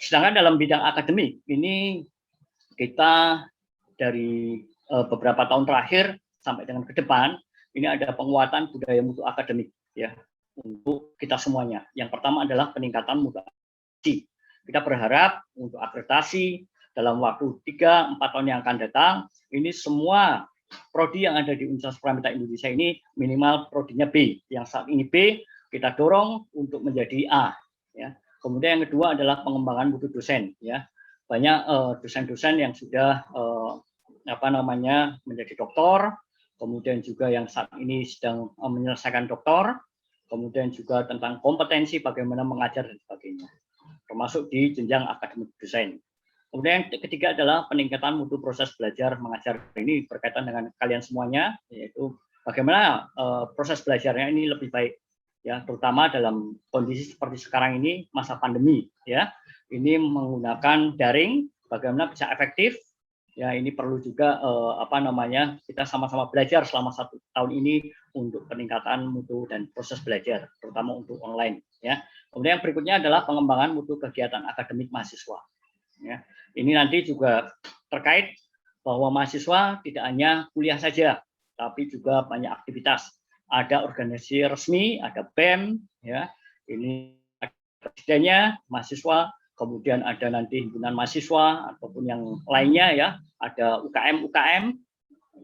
Sedangkan dalam bidang akademik, ini kita dari beberapa tahun terakhir sampai dengan ke depan, ini ada penguatan budaya mutu akademik ya untuk kita semuanya. Yang pertama adalah peningkatan mutu akademik. Kita berharap untuk akreditasi dalam waktu 3-4 tahun yang akan datang, ini semua prodi yang ada di Universitas Pramita Indonesia ini minimal prodinya B. Yang saat ini B, kita dorong untuk menjadi A. Ya. Kemudian yang kedua adalah pengembangan mutu dosen. Ya. Banyak dosen-dosen yang sudah menjadi doktor, kemudian juga yang saat ini sedang menyelesaikan doktor, kemudian juga tentang kompetensi bagaimana mengajar dan sebagainya, termasuk di jenjang akademik dosen. Kemudian yang ketiga adalah peningkatan mutu proses belajar mengajar. Ini berkaitan dengan kalian semuanya, yaitu bagaimana proses belajarnya ini lebih baik, ya, terutama dalam kondisi seperti sekarang ini, masa pandemi, ya. Ini menggunakan daring, bagaimana bisa efektif. Ya, ini perlu juga kita sama-sama belajar selama 1 tahun ini untuk peningkatan mutu dan proses belajar, terutama untuk online. Ya. Kemudian yang berikutnya adalah pengembangan mutu kegiatan akademik mahasiswa. Ya. Ini nanti juga terkait bahwa mahasiswa tidak hanya kuliah saja, tapi juga banyak aktivitas. Ada organisasi resmi, ada BEM, ya. Ini presidennya mahasiswa. Kemudian ada nanti himpunan mahasiswa ataupun yang lainnya, ya, ada UKM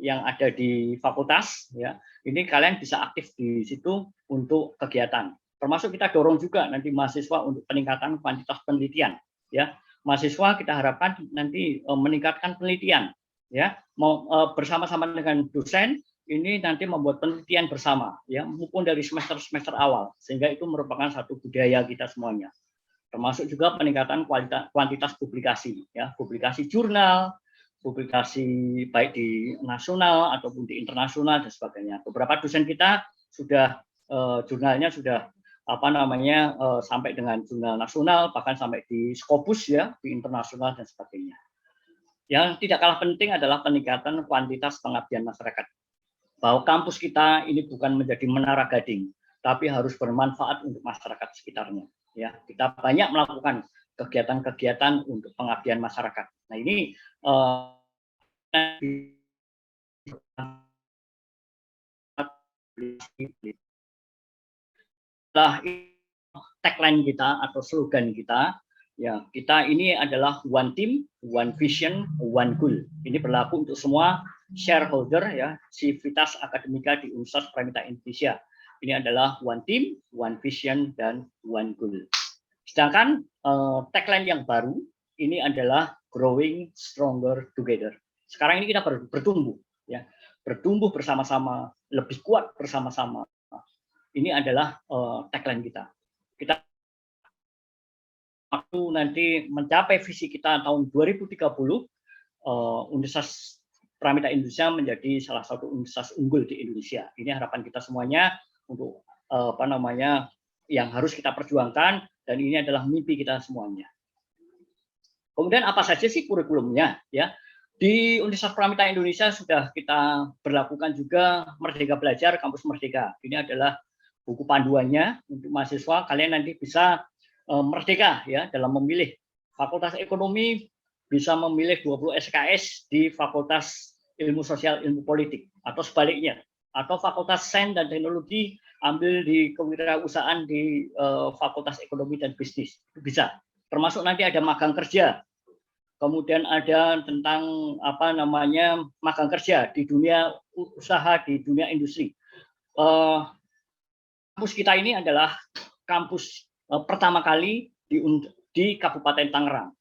yang ada di fakultas, ya. Ini kalian bisa aktif di situ untuk kegiatan. Termasuk kita dorong juga nanti mahasiswa untuk peningkatan kuantitas penelitian, ya. Mahasiswa kita harapkan nanti meningkatkan penelitian, ya, bersama-sama dengan dosen. Ini nanti membuat penelitian bersama, ya, maupun dari semester awal, sehingga itu merupakan satu budaya kita semuanya. Termasuk juga peningkatan kuantitas publikasi, ya, publikasi jurnal, publikasi baik di nasional ataupun di internasional dan sebagainya. Beberapa dosen kita sudah jurnalnya sudah sampai dengan jurnal nasional, bahkan sampai di Scopus, ya, di internasional dan sebagainya. Yang tidak kalah penting adalah peningkatan kuantitas pengabdian masyarakat. Bahwa kampus kita ini bukan menjadi menara gading, tapi harus bermanfaat untuk masyarakat sekitarnya. Ya, kita banyak melakukan kegiatan-kegiatan untuk pengabdian masyarakat. Nah, ini tagline kita atau slogan kita, ya, kita ini adalah one team, one vision, one goal. Ini berlaku untuk semua shareholder, ya, Civitas Akademika di Universitas Pramita Indonesia. Ini adalah one team, one vision, dan one goal. Sedangkan tagline yang baru ini adalah growing stronger together. Sekarang ini kita bertumbuh, ya, bertumbuh bersama-sama, lebih kuat bersama-sama. Ini adalah tagline kita. Kita waktu nanti mencapai visi kita tahun 2030, Universitas Pramita Indonesia menjadi salah satu universitas unggul di Indonesia. Ini harapan kita semuanya untuk yang harus kita perjuangkan, dan ini adalah mimpi kita semuanya. Kemudian apa saja sih kurikulumnya, ya? Di Universitas Pramita Indonesia sudah kita berlakukan juga Merdeka Belajar Kampus Merdeka. Ini adalah buku panduannya untuk mahasiswa. Kalian nanti bisa merdeka, ya, dalam memilih. Fakultas Ekonomi bisa memilih 20 SKS di Fakultas Ilmu Sosial Ilmu Politik, atau sebaliknya. Atau Fakultas Sains dan Teknologi ambil di kewirausahaan di Fakultas Ekonomi dan Bisnis, bisa. Termasuk nanti ada magang kerja, kemudian ada tentang magang kerja di dunia usaha, di dunia industri. Kampus kita ini adalah kampus pertama kali di Kabupaten Tangerang.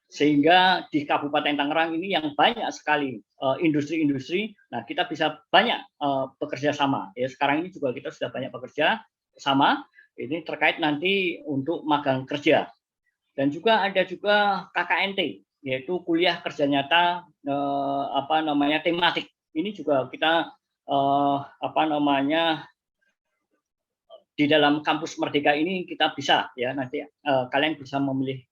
Sehingga di Kabupaten Tangerang ini yang banyak sekali industri-industri, nah kita bisa banyak bekerja sama. Ya, sekarang ini juga kita sudah banyak bekerja sama. Ini terkait nanti untuk magang kerja. Dan juga ada juga KKNT, yaitu kuliah kerja nyata tematik. Ini juga kita di dalam kampus Merdeka ini kita bisa ya nanti kalian bisa memilih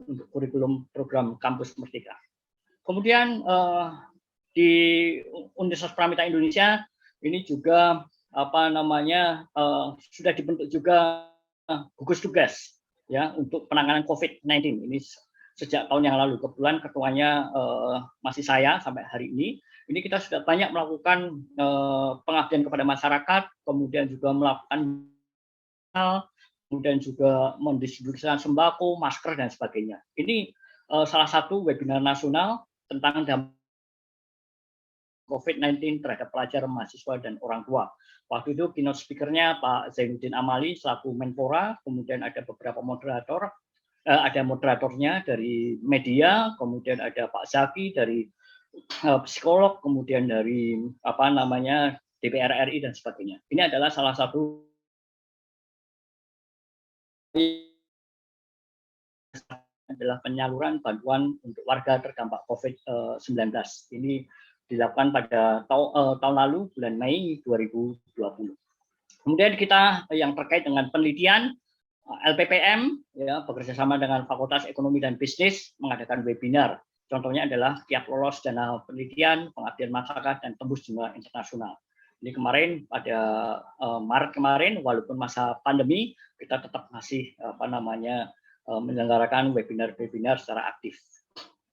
untuk kurikulum program kampus Merdeka. Kemudian di Universitas Pramita Indonesia ini juga sudah dibentuk juga gugus tugas ya untuk penanganan COVID-19 ini sejak tahun yang lalu. Kebetulan ketuanya masih saya sampai hari ini. Ini kita sudah banyak melakukan pengabdian kepada masyarakat, kemudian juga melakukan kemudian juga mendistribusikan sembako, masker dan sebagainya. Ini salah satu webinar nasional tentang dampak COVID-19 terhadap pelajar, mahasiswa dan orang tua. Waktu itu keynote speaker-nya Pak Zainuddin Amali selaku Menpora, kemudian ada beberapa moderator, ada moderatornya dari media, kemudian ada Pak Zaki dari psikolog, kemudian dari DPR RI dan sebagainya. Ini adalah salah satu adalah penyaluran bantuan untuk warga terdampak COVID-19. Ini dilakukan pada tahun lalu, bulan Mei 2020. Kemudian kita yang terkait dengan penelitian, LPPM ya, bekerjasama dengan Fakultas Ekonomi dan Bisnis mengadakan webinar. Contohnya adalah kiat lolos dana penelitian, pengabdian masyarakat, dan tembus jumlah internasional. Ini kemarin pada Maret kemarin, walaupun masa pandemi, kita tetap masih menyelenggarakan webinar-webinar secara aktif.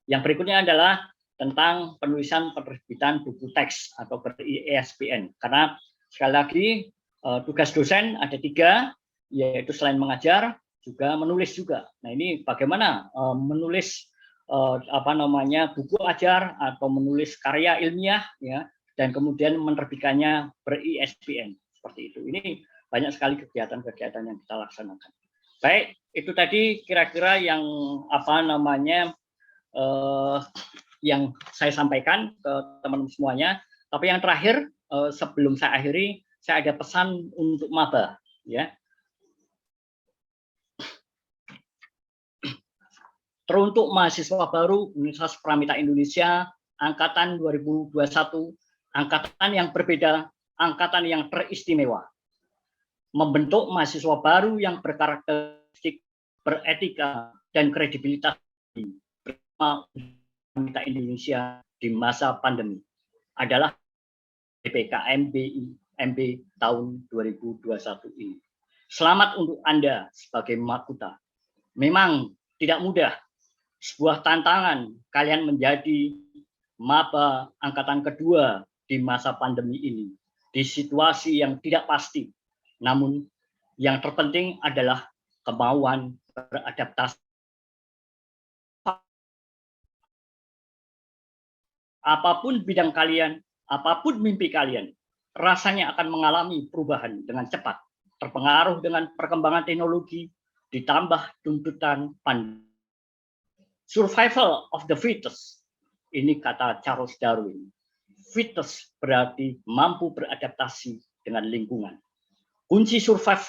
Yang berikutnya adalah tentang penulisan penerbitan buku teks atau ber-ISBN. Karena sekali lagi tugas dosen ada 3, yaitu selain mengajar juga menulis juga. Nah ini bagaimana menulis buku ajar atau menulis karya ilmiah ya, dan kemudian menerbitkannya ber-ISBN seperti itu. Ini banyak sekali kegiatan-kegiatan yang kita laksanakan. Baik, itu tadi kira-kira yang yang saya sampaikan ke teman-teman semuanya. Tapi yang terakhir, sebelum saya akhiri, saya ada pesan untuk maba, ya. Teruntuk mahasiswa baru Universitas Pramita Indonesia angkatan 2021, angkatan yang berbeda, angkatan yang teristimewa. Membentuk mahasiswa baru yang berkarakteristik, beretika, dan kredibilitas bersama Pramita Indonesia di masa pandemi adalah PPKMB tahun 2021 ini. Selamat untuk Anda sebagai mahkota. Memang tidak mudah, sebuah tantangan kalian menjadi maba angkatan kedua di masa pandemi ini, di situasi yang tidak pasti. Namun yang terpenting adalah kemauan beradaptasi. Apapun bidang kalian, apapun mimpi kalian, rasanya akan mengalami perubahan dengan cepat, terpengaruh dengan perkembangan teknologi, ditambah tuntutan pandemi. Survival of the fittest, ini kata Charles Darwin. Fittest berarti mampu beradaptasi dengan lingkungan. Kunci survive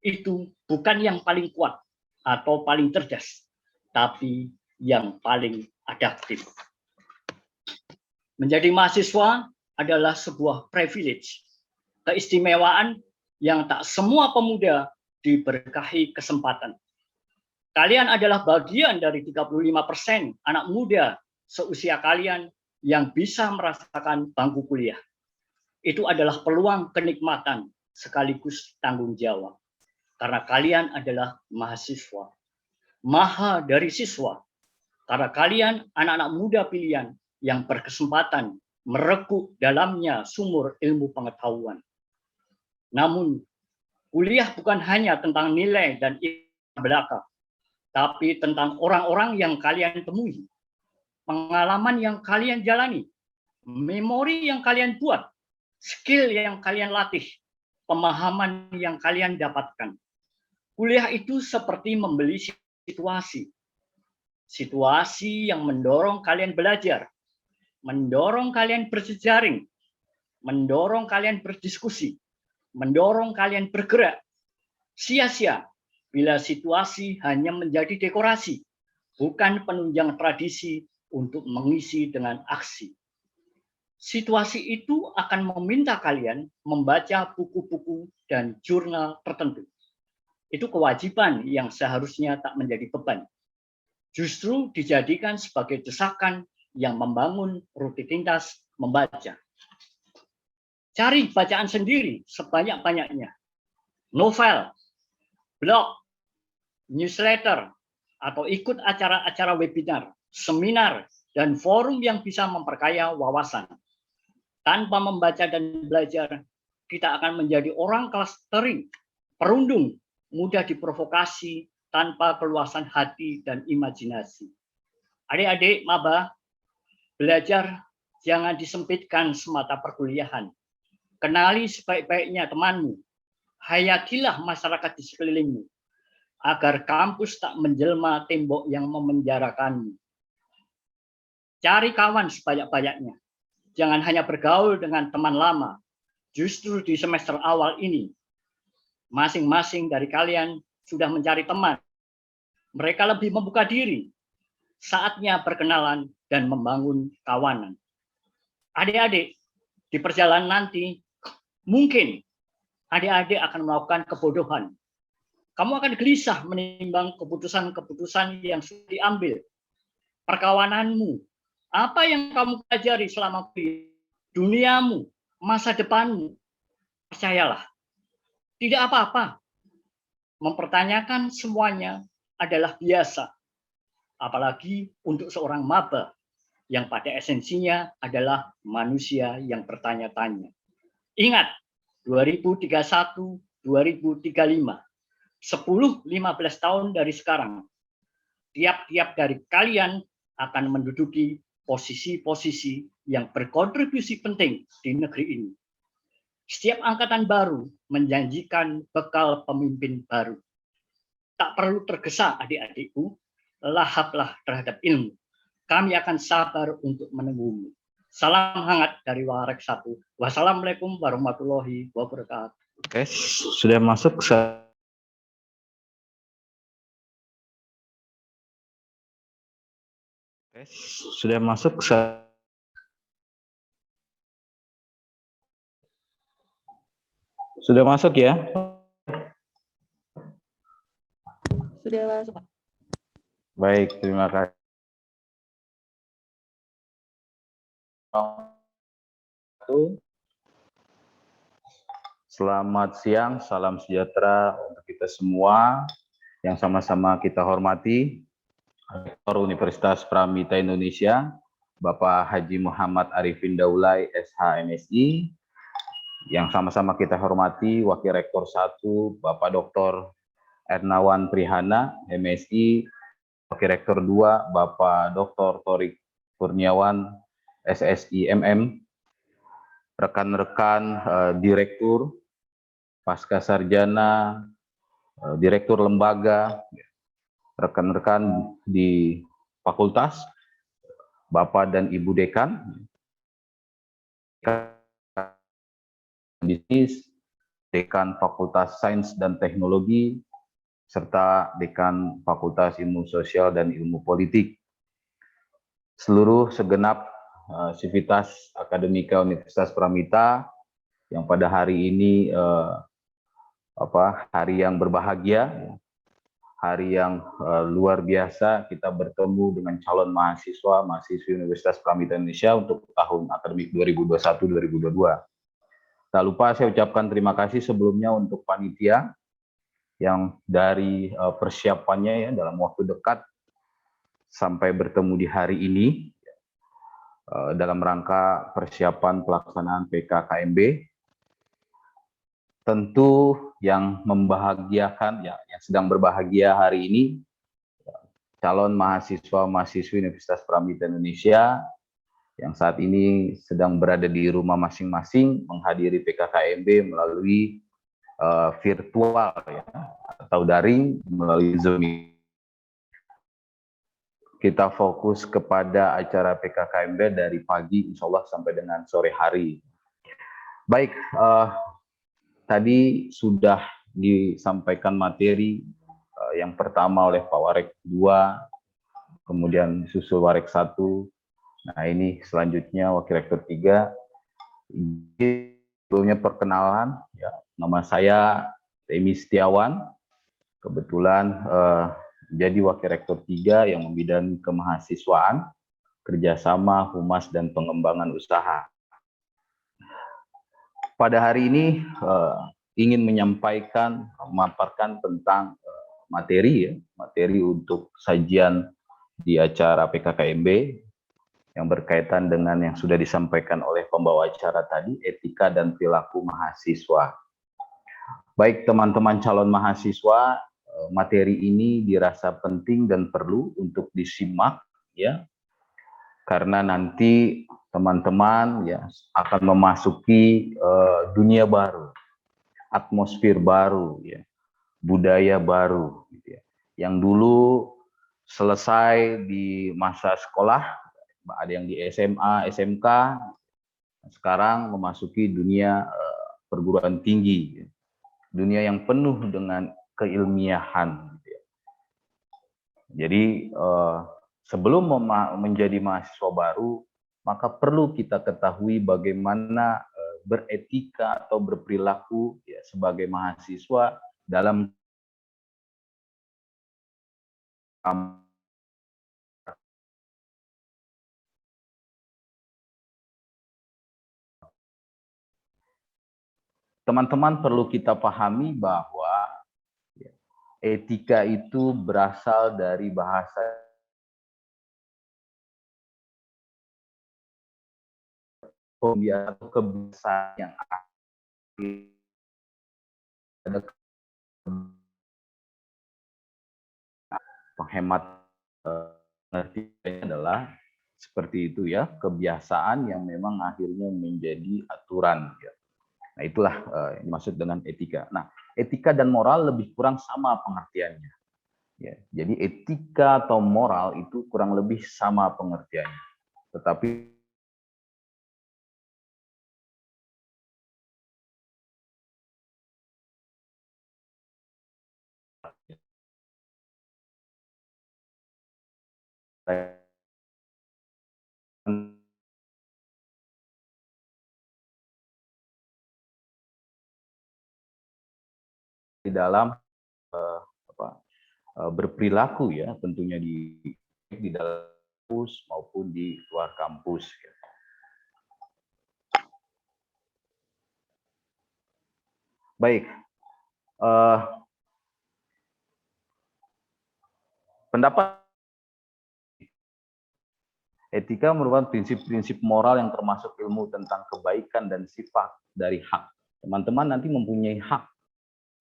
itu bukan yang paling kuat atau paling cerdas, tapi yang paling adaptif. Menjadi mahasiswa adalah sebuah privilege, keistimewaan yang tak semua pemuda diberkahi kesempatan. Kalian adalah bagian dari 35% anak muda seusia kalian yang bisa merasakan bangku kuliah. Itu adalah peluang kenikmatan sekaligus tanggung jawab. Karena kalian adalah mahasiswa. Maha dari siswa. Karena kalian anak-anak muda pilihan yang berkesempatan merekuk dalamnya sumur ilmu pengetahuan. Namun, kuliah bukan hanya tentang nilai dan ilmu belaka, tapi tentang orang-orang yang kalian temui, pengalaman yang kalian jalani, memori yang kalian buat, skill yang kalian latih, pemahaman yang kalian dapatkan. Kuliah itu seperti membeli situasi. Situasi yang mendorong kalian belajar, mendorong kalian berjejaring, mendorong kalian berdiskusi, mendorong kalian bergerak, Sia-sia bila situasi hanya menjadi dekorasi, bukan penunjang tradisi untuk mengisi dengan aksi. Situasi itu akan meminta kalian membaca buku-buku dan jurnal tertentu. Itu kewajiban yang seharusnya tak menjadi beban. Justru dijadikan sebagai desakan yang membangun rutinitas membaca. Cari bacaan sendiri sebanyak-banyaknya. Novel, blog, newsletter, atau ikut acara-acara webinar, seminar, dan forum yang bisa memperkaya wawasan. Tanpa membaca dan belajar, kita akan menjadi orang kelas tering, perundung, mudah diprovokasi tanpa keluasan hati dan imajinasi. Adik-adik maba, belajar jangan disempitkan semata perkuliahan. Kenali sebaik-baiknya temanmu. Hayatilah masyarakat di sekelilingmu, agar kampus tak menjelma tembok yang memenjarakanmu. Cari kawan sebanyak-banyaknya. Jangan hanya bergaul dengan teman lama. Justru di semester awal ini, masing-masing dari kalian sudah mencari teman. Mereka lebih membuka diri. Saatnya berkenalan dan membangun kawanan. Adik-adik, di perjalanan nanti, mungkin adik-adik akan melakukan kebodohan. Kamu akan gelisah menimbang keputusan-keputusan yang sudah diambil. Perkawananmu, apa yang kamu pelajari selama kuliah, duniamu, masa depanmu, percayalah, tidak apa-apa. Mempertanyakan semuanya adalah biasa, apalagi untuk seorang maba yang pada esensinya adalah manusia yang bertanya-tanya. Ingat, 2031, 2035, 10-15 tahun dari sekarang, tiap-tiap dari kalian akan menduduki posisi-posisi yang berkontribusi penting di negeri ini. Setiap angkatan baru menjanjikan bekal pemimpin baru. Tak perlu tergesa adik-adikku, lahaplah terhadap ilmu. Kami akan sabar untuk menunggumu. Salam hangat dari Warek 1. Wassalamualaikum warahmatullahi wabarakatuh. Oke, sudah masuk sudah masuk sudah masuk ya? Sudah masuk, Pak. Baik, terima kasih. Selamat siang, salam sejahtera untuk kita semua yang sama-sama kita hormati. Rektor Universitas Pramita Indonesia, Bapak Haji Muhammad Arifin Daulay, SH MSI, yang sama-sama kita hormati Wakil Rektor 1, Bapak Dr. Ernawan Prihana, MSI, Wakil Rektor 2, Bapak Dr. Torik Kurniawan, SSI MM, rekan-rekan Direktur, Pasca Sarjana, Direktur Lembaga, rekan-rekan di fakultas, Bapak dan Ibu Dekan, Bisnis, Dekan Fakultas Sains dan Teknologi, serta Dekan Fakultas Ilmu Sosial dan Ilmu Politik. Seluruh segenap sivitas akademika Universitas Pramita yang pada hari ini hari yang berbahagia, hari yang luar biasa, kita bertemu dengan calon mahasiswi Universitas Pramita Indonesia untuk tahun akademik 2021-2022. Tak lupa saya ucapkan terima kasih sebelumnya untuk panitia yang dari persiapannya ya dalam waktu dekat sampai bertemu di hari ini dalam rangka persiapan pelaksanaan PKKMB. Tentu yang membahagiakan, yang sedang berbahagia hari ini, calon mahasiswa-mahasiswi Universitas Pramita Indonesia yang saat ini sedang berada di rumah masing-masing menghadiri PKKMB melalui virtual ya, atau daring melalui Zoom. Kita fokus kepada acara PKKMB dari pagi insya Allah sampai dengan sore hari. Baik, tadi sudah disampaikan materi yang pertama oleh Pak Warek 2, kemudian disusul Warek 1. Nah, ini selanjutnya Wakil Rektor 3. Sebelumnya perkenalan, ya, nama saya Temi Setiawan. Kebetulan jadi Wakil Rektor 3 yang membidangi kemahasiswaan, kerjasama, humas, dan pengembangan usaha. Pada hari ini ingin menyampaikan, memaparkan tentang materi untuk sajian di acara PKKMB yang berkaitan dengan yang sudah disampaikan oleh pembawa acara tadi, etika dan perilaku mahasiswa. Baik teman-teman calon mahasiswa, materi ini dirasa penting dan perlu untuk disimak, ya, karena nanti teman-teman ya akan memasuki dunia baru, atmosfer baru, ya, budaya baru, gitu ya. Yang dulu selesai di masa sekolah, ada yang di SMA, SMK, sekarang memasuki dunia perguruan tinggi, ya. Dunia yang penuh dengan keilmiahan, gitu ya. Jadi sebelum menjadi mahasiswa baru, maka perlu kita ketahui bagaimana beretika atau berperilaku, ya, sebagai mahasiswa dalam teman-teman perlu kita pahami bahwa etika itu berasal dari bahasa kebiasaan yang ada penghemat pengertiannya adalah seperti itu, ya, kebiasaan yang memang akhirnya menjadi aturan, ya. Nah, itulah yang dimaksud dengan etika. Nah, etika dan moral lebih kurang sama pengertiannya, ya. Jadi etika atau moral itu kurang lebih sama pengertiannya, tetapi di dalam berperilaku, ya, tentunya di dalam kampus maupun di luar kampus, ya. Baik, pendapat etika merupakan prinsip-prinsip moral yang termasuk ilmu tentang kebaikan dan sifat dari hak. Teman-teman nanti mempunyai hak,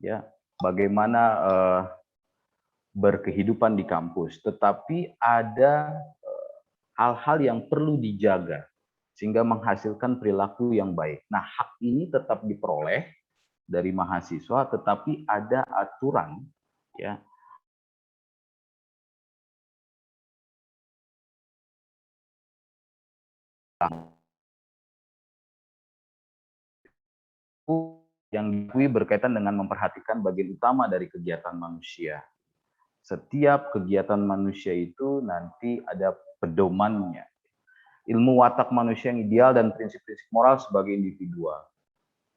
ya, bagaimana berkehidupan di kampus, tetapi ada hal-hal yang perlu dijaga sehingga menghasilkan perilaku yang baik. Nah, hak ini tetap diperoleh dari mahasiswa, tetapi ada aturan, ya, yang diakui berkaitan dengan memperhatikan bagian utama dari kegiatan manusia. Setiap kegiatan manusia itu nanti ada pedomannya. Ilmu watak manusia yang ideal dan prinsip-prinsip moral sebagai individual.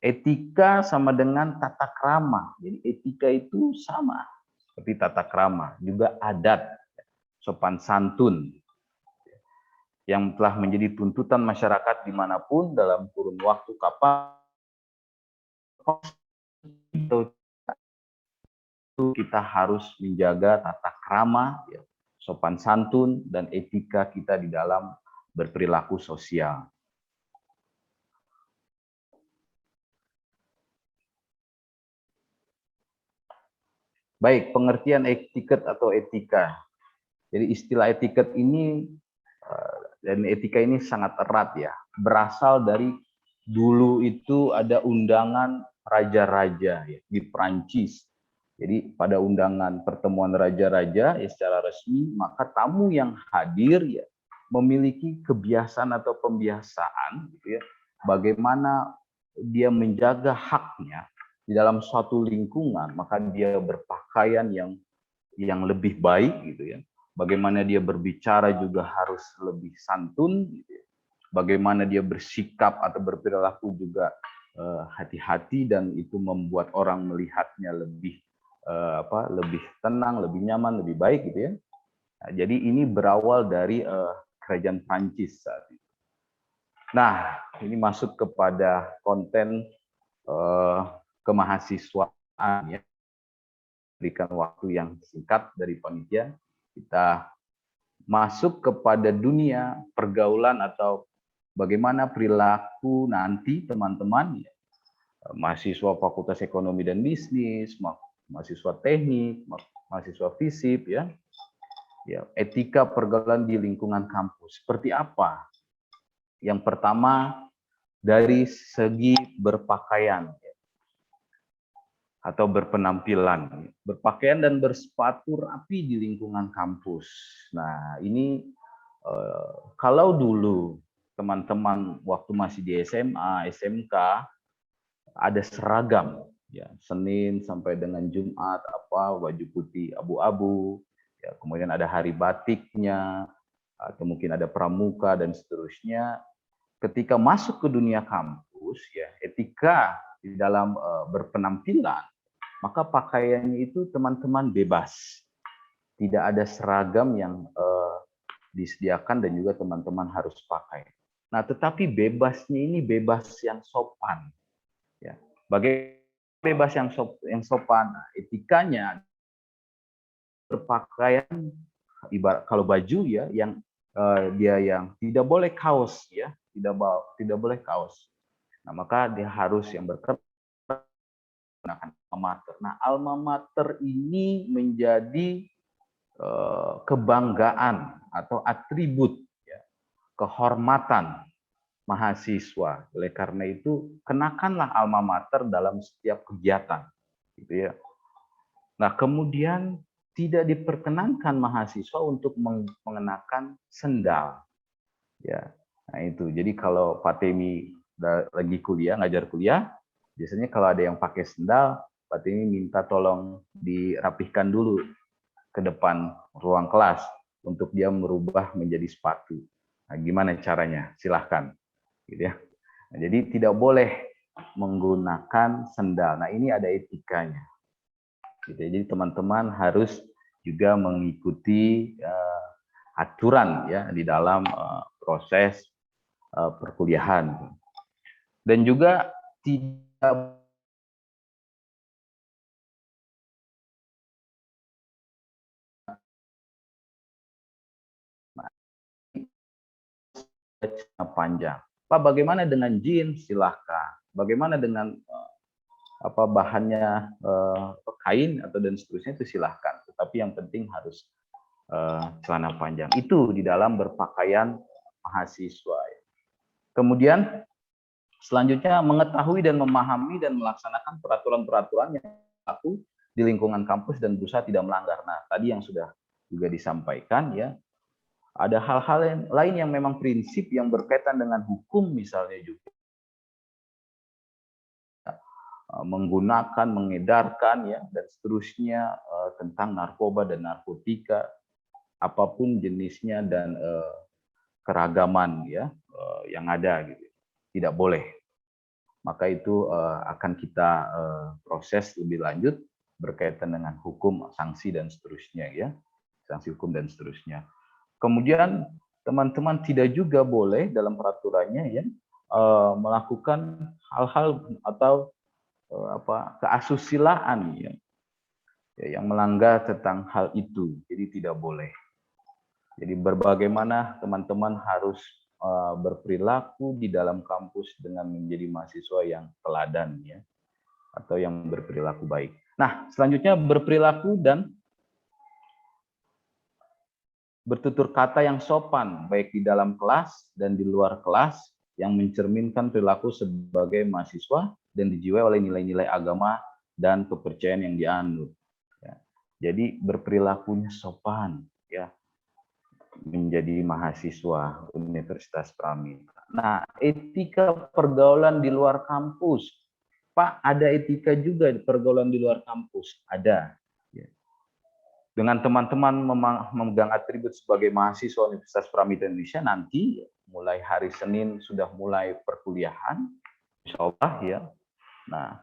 Etika sama dengan tata krama. Jadi etika itu sama seperti tata krama, juga adat, sopan santun, yang telah menjadi tuntutan masyarakat dimanapun dalam kurun waktu kapan kita harus menjaga tata krama, ya, sopan santun, dan etika kita di dalam berperilaku sosial. Baik, pengertian etiket atau etika. Jadi istilah etiket ini dan etika ini sangat erat, ya. Berasal dari dulu itu ada undangan raja-raja, ya, di Prancis. Jadi pada undangan pertemuan raja-raja, ya, secara resmi, maka tamu yang hadir, ya, memiliki kebiasaan atau pembiasaan, gitu, ya, bagaimana dia menjaga haknya di dalam suatu lingkungan, maka dia berpakaian yang lebih baik gitu ya. Bagaimana dia berbicara juga harus lebih santun gitu ya. Bagaimana dia bersikap atau berperilaku juga hati-hati, dan itu membuat orang melihatnya lebih lebih tenang, lebih nyaman, lebih baik gitu ya. Nah, jadi ini berawal dari kerajaan Prancis saat itu. Nah, ini masuk kepada konten kemahasiswaan ya. Berikan waktu yang singkat dari panitia, kita masuk kepada dunia pergaulan atau bagaimana perilaku nanti teman-teman ya, mahasiswa Fakultas Ekonomi dan Bisnis, mahasiswa teknik, mahasiswa FISIP ya. Ya, etika pergaulan di lingkungan kampus. Seperti apa? Yang pertama dari segi berpakaian ya, atau berpenampilan, berpakaian dan bersepatu rapi di lingkungan kampus. Nah, ini kalau dulu teman-teman waktu masih di SMA, SMK ada seragam ya, Senin sampai dengan Jumat baju putih abu-abu, ya, kemudian ada hari batiknya, atau mungkin ada pramuka dan seterusnya. Ketika masuk ke dunia kampus ya, etika di dalam berpenampilan, maka pakaiannya itu teman-teman bebas. Tidak ada seragam yang disediakan dan juga teman-teman harus pakai. Nah, tetapi bebasnya ini bebas yang sopan. Ya. Bagaimana bebas yang sopan? Nah, etikanya berpakaian, ibarat kalau baju ya, yang dia yang tidak boleh kaos ya, tidak boleh kaos. Nah, maka dia harus yang berkerah menggunakan alma mater. Nah, alma mater ini menjadi kebanggaan atau atribut ya, kehormatan mahasiswa. Oleh karena itu, kenakanlah alma mater dalam setiap kegiatan, gitu ya. Nah, kemudian tidak diperkenankan mahasiswa untuk mengenakan sendal. Ya, nah itu. Jadi kalau Pak Temi lagi kuliah, ngajar kuliah, biasanya kalau ada yang pakai sendal, Pak Temi minta tolong dirapihkan dulu ke depan ruang kelas untuk dia merubah menjadi sepatu. Nah, gimana caranya? Silahkan. Gitu ya. Nah, jadi tidak boleh menggunakan sendal. Nah, ini ada etikanya. Gitu ya. Jadi teman-teman harus juga mengikuti aturan ya di dalam proses perkuliahan. Dan juga tidak panjang. Pak, bagaimana dengan jeans? Silahkan. Bagaimana dengan bahannya kain atau dan seterusnya, itu silahkan. Tetapi yang penting harus celana panjang. Itu di dalam berpakaian mahasiswa. Kemudian selanjutnya mengetahui dan memahami dan melaksanakan peraturan-peraturan yang berlaku di lingkungan kampus dan berusaha tidak melanggar. Nah, tadi yang sudah juga disampaikan ya. Ada hal-hal lain yang memang prinsip yang berkaitan dengan hukum misalnya juga. Menggunakan, mengedarkan ya dan seterusnya tentang narkoba dan narkotika, apapun jenisnya dan keragaman ya yang ada gitu. Tidak boleh. Maka itu akan kita proses lebih lanjut berkaitan dengan hukum, sanksi dan seterusnya ya. Sanksi hukum dan seterusnya. Kemudian teman-teman tidak juga boleh dalam peraturannya ya melakukan hal-hal atau keasusilaan ya, yang melanggar tentang hal itu. Jadi tidak boleh. Jadi bagaimana teman-teman harus berperilaku di dalam kampus dengan menjadi mahasiswa yang teladan ya, atau yang berperilaku baik. Nah, selanjutnya berperilaku dan bertutur kata yang sopan baik di dalam kelas dan di luar kelas, yang mencerminkan perilaku sebagai mahasiswa dan dijiwai oleh nilai-nilai agama dan kepercayaan yang dianut. Ya. Jadi berperilakunya sopan ya, menjadi mahasiswa Universitas Pramita. Nah, etika pergaulan di luar kampus. Pak, ada etika juga di pergaulan di luar kampus? Ada. Ya. Dengan teman-teman memegang atribut sebagai mahasiswa Universitas Pramita Indonesia, nanti mulai hari Senin sudah mulai perkuliahan, insya Allah ya. Nah,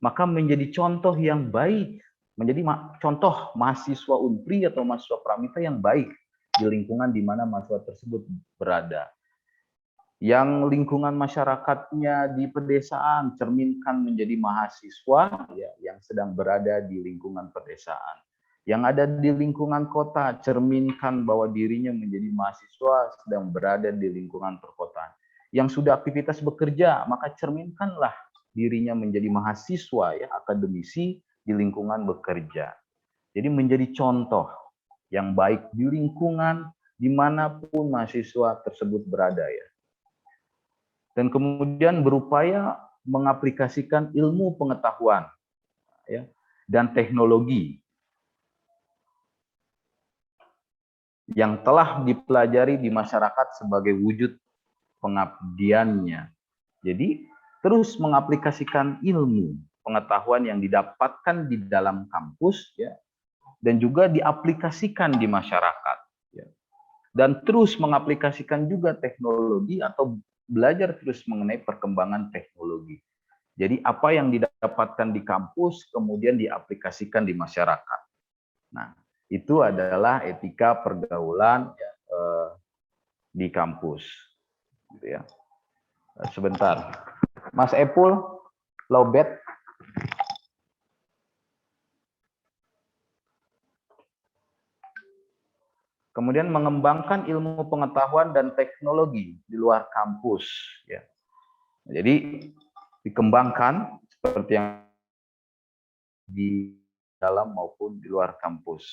maka menjadi contoh yang baik, menjadi contoh mahasiswa Unpri atau mahasiswa Pramita yang baik di lingkungan di mana mahasiswa tersebut berada. Yang lingkungan masyarakatnya di pedesaan, cerminkan menjadi mahasiswa ya, yang sedang berada di lingkungan pedesaan. Yang ada di lingkungan kota, cerminkan bahwa dirinya menjadi mahasiswa sedang berada di lingkungan perkotaan. Yang sudah aktivitas bekerja, maka cerminkanlah dirinya menjadi mahasiswa ya, akademisi di lingkungan bekerja. Jadi menjadi contoh yang baik di lingkungan dimanapun mahasiswa tersebut berada ya. Dan kemudian berupaya mengaplikasikan ilmu pengetahuan ya, dan teknologi yang telah dipelajari di masyarakat sebagai wujud pengabdiannya. Jadi terus mengaplikasikan ilmu pengetahuan yang didapatkan di dalam kampus ya, dan juga diaplikasikan di masyarakat ya. Dan terus mengaplikasikan juga teknologi atau belajar terus mengenai perkembangan teknologi. Jadi apa yang didapatkan di kampus kemudian diaplikasikan di masyarakat. Nah, itu adalah etika pergaulan ya, di kampus. Gitu ya. Sebentar, Mas Epul, Lobet. Kemudian mengembangkan ilmu pengetahuan dan teknologi di luar kampus. Ya. Jadi dikembangkan seperti yang di dalam maupun di luar kampus.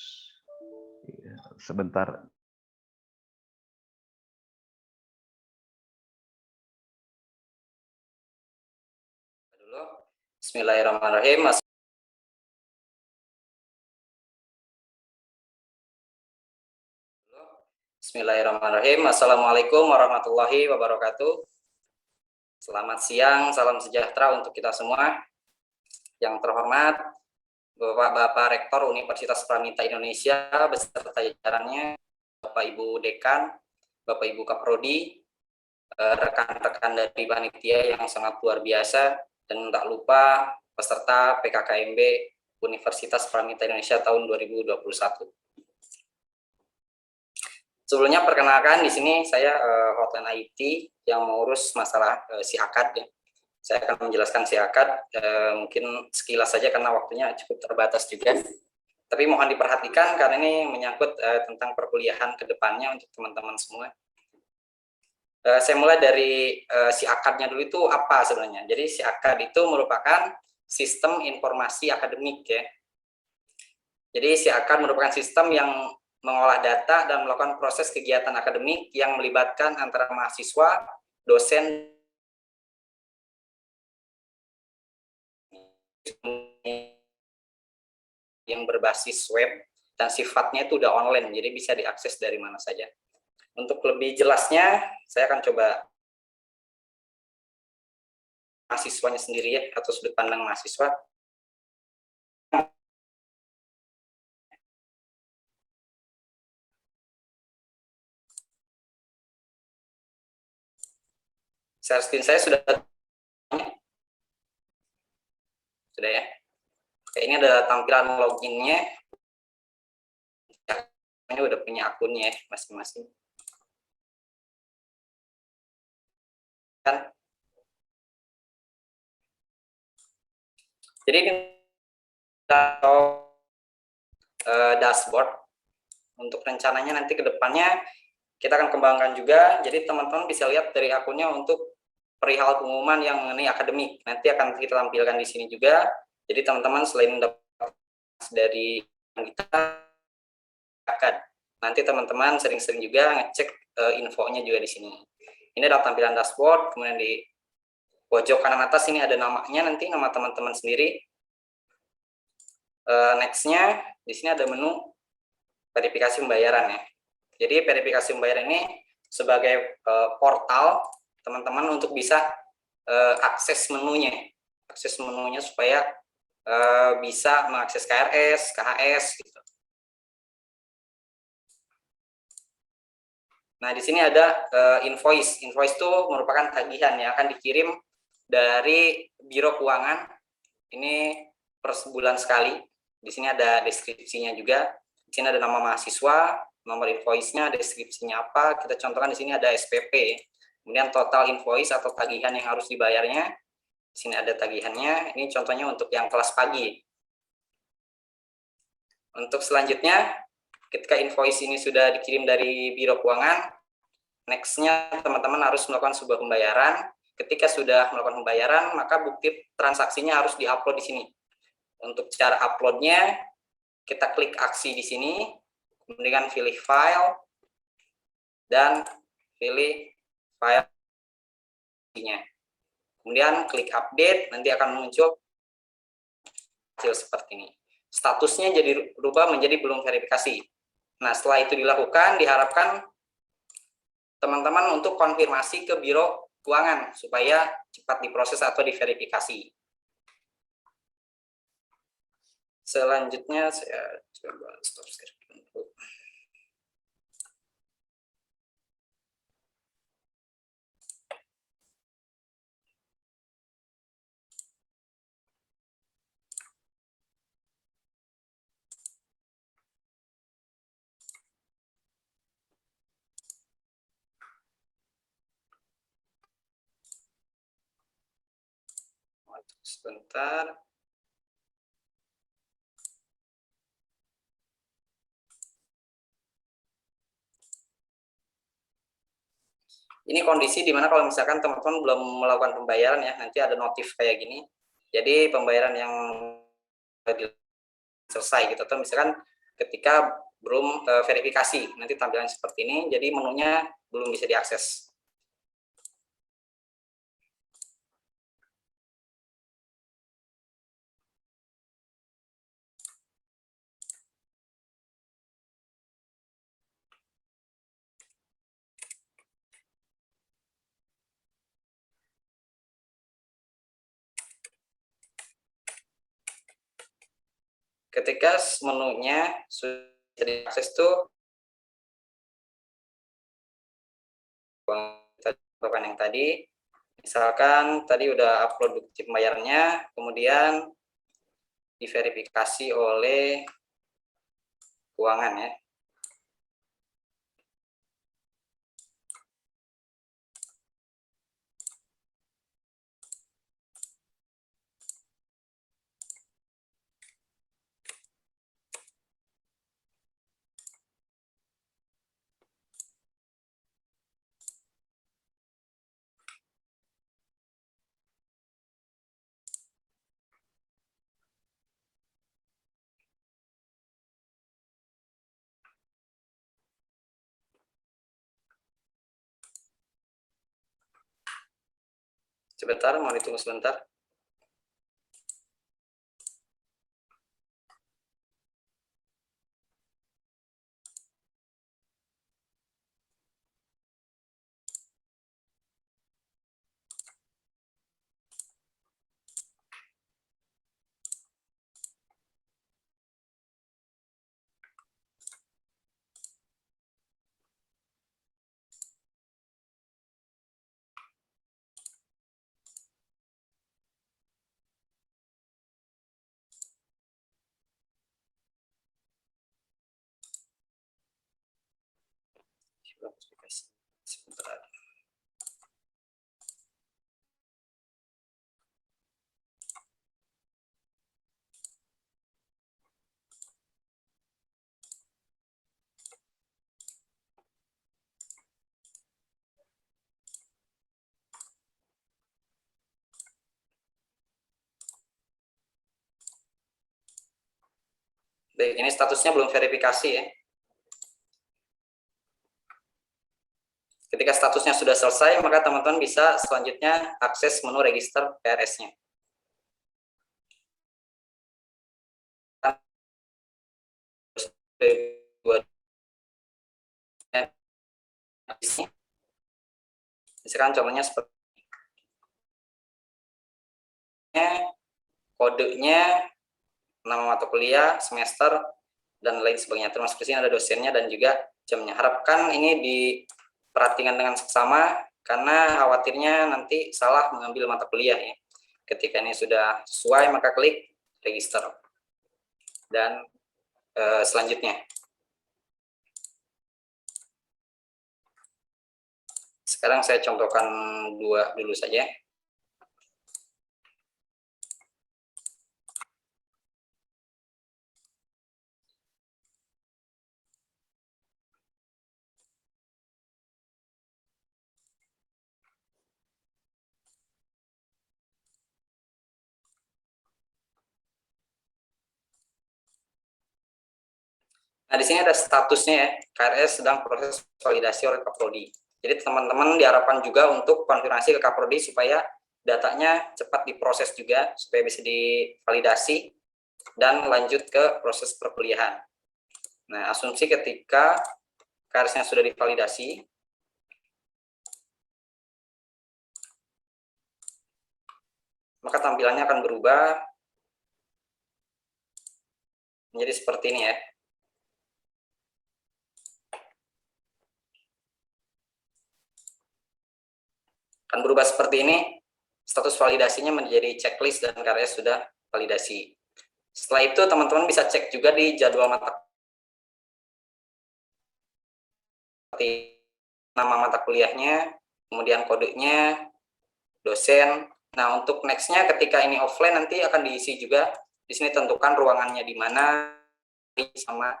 Ya, sebentar. Bismillahirrahmanirrahim. Bismillahirrahmanirrahim. Assalamualaikum warahmatullahi wabarakatuh. Selamat siang, salam sejahtera untuk kita semua. Yang terhormat Bapak Rektor Universitas Pramita Indonesia beserta jajarannya, Bapak Ibu Dekan, Bapak Ibu Kaprodi, rekan-rekan dari panitia yang sangat luar biasa, dan tak lupa peserta PKKMB Universitas Pramita Indonesia tahun 2021. Sebelumnya perkenalkan, di sini saya hotline IT yang mengurus masalah SIAKAD ya. Saya akan menjelaskan SIAKAD mungkin sekilas saja karena waktunya cukup terbatas juga. Tapi mohon diperhatikan karena ini menyangkut tentang perkuliahan ke depannya untuk teman-teman semua. Saya mulai dari SIAKAD-nya dulu, itu apa sebenarnya. Jadi SIAKAD itu merupakan sistem informasi akademik ya. Jadi SIAKAD merupakan sistem yang mengolah data dan melakukan proses kegiatan akademik yang melibatkan antara mahasiswa, dosen, yang berbasis web, dan sifatnya itu udah online, jadi bisa diakses dari mana saja. Untuk lebih jelasnya, saya akan coba mahasiswanya sendiri ya, atau sudut pandang mahasiswa. Share screen saya sudah ya. Oke, ini adalah tampilan loginnya. Ini udah punya akunnya ya masing-masing. Kan? Jadi ini dashboard. Untuk rencananya nanti ke depannya kita akan kembangkan juga. Jadi teman-teman bisa lihat dari akunnya untuk perihal pengumuman yang mengenai akademik. Nanti akan kita tampilkan di sini juga. Jadi teman-teman selain dapat dari kita, nanti teman-teman sering-sering juga ngecek infonya juga di sini. Ini adalah tampilan dashboard. Kemudian di pojok kanan atas ini ada namanya, nanti nama teman-teman sendiri. Next-nya di sini ada menu verifikasi pembayaran ya. Jadi verifikasi pembayaran ini sebagai portal teman-teman untuk bisa akses menunya. akses menunya supaya bisa mengakses KRS, KHS gitu. Nah, di sini ada invoice. Invoice itu merupakan tagihan yang akan dikirim dari Biro Keuangan. Ini per bulan sekali. Di sini ada deskripsinya juga. Di sini ada nama mahasiswa, nomor invoice-nya, deskripsinya apa. Kita contohkan di sini ada SPP. Kemudian total invoice atau tagihan yang harus dibayarnya. Di sini ada tagihannya. Ini contohnya untuk yang kelas pagi. Untuk selanjutnya, ketika invoice ini sudah dikirim dari Biro Keuangan, next-nya teman-teman harus melakukan sebuah pembayaran. Ketika sudah melakukan pembayaran, maka bukti transaksinya harus diupload di sini. Untuk cara uploadnya, kita klik aksi di sini, kemudian pilih file, dan pilih file-nya. Kemudian klik update, nanti akan muncul hasil seperti ini. Statusnya jadi berubah menjadi belum verifikasi. Nah, setelah itu dilakukan, diharapkan teman-teman untuk konfirmasi ke Biro Keuangan supaya cepat diproses atau diverifikasi. Selanjutnya saya coba stop share dulu. Sebentar. Ini kondisi di mana kalau misalkan teman-teman belum melakukan pembayaran ya, nanti ada notif kayak gini. Jadi pembayaran yang selesai gitu, atau misalkan ketika belum verifikasi, nanti tampilan seperti ini, jadi menunya belum bisa diakses. Ketika menunya sudah diakses tuh yang tadi, misalkan tadi udah upload bukti pembayarannya, kemudian diverifikasi oleh keuangan ya. Sebentar, mau ditunggu sebentar. Sebentar. Baik, ini statusnya belum verifikasi ya. Ketika statusnya sudah selesai, maka teman-teman bisa selanjutnya akses menu register PRS-nya. Misalkan contohnya seperti kodenya, nama mata kuliah, semester, dan lain sebagainya. Termasuk di sini ada dosennya dan juga jamnya. Harapkan ini diperhatikan dengan seksama karena khawatirnya nanti salah mengambil mata kuliah ya. Ketika ini sudah sesuai maka klik register. Dan selanjutnya. Sekarang saya contohkan dua dulu saja. Nah, di sini ada statusnya ya, KRS sedang proses validasi oleh Kaprodi. Jadi teman-teman diharapkan juga untuk konfirmasi ke Kaprodi supaya datanya cepat diproses juga, supaya bisa divalidasi dan lanjut ke proses perkuliahan. Nah, asumsi ketika KRS-nya sudah divalidasi, maka tampilannya akan berubah menjadi seperti ini ya. Akan berubah seperti ini, status validasinya menjadi checklist dan KRS sudah validasi. Setelah itu teman-teman bisa cek juga di jadwal mata seperti nama mata kuliahnya, kemudian kodenya, dosen. Nah, untuk next-nya ketika ini offline nanti akan diisi juga. Di sini tentukan ruangannya di mana sama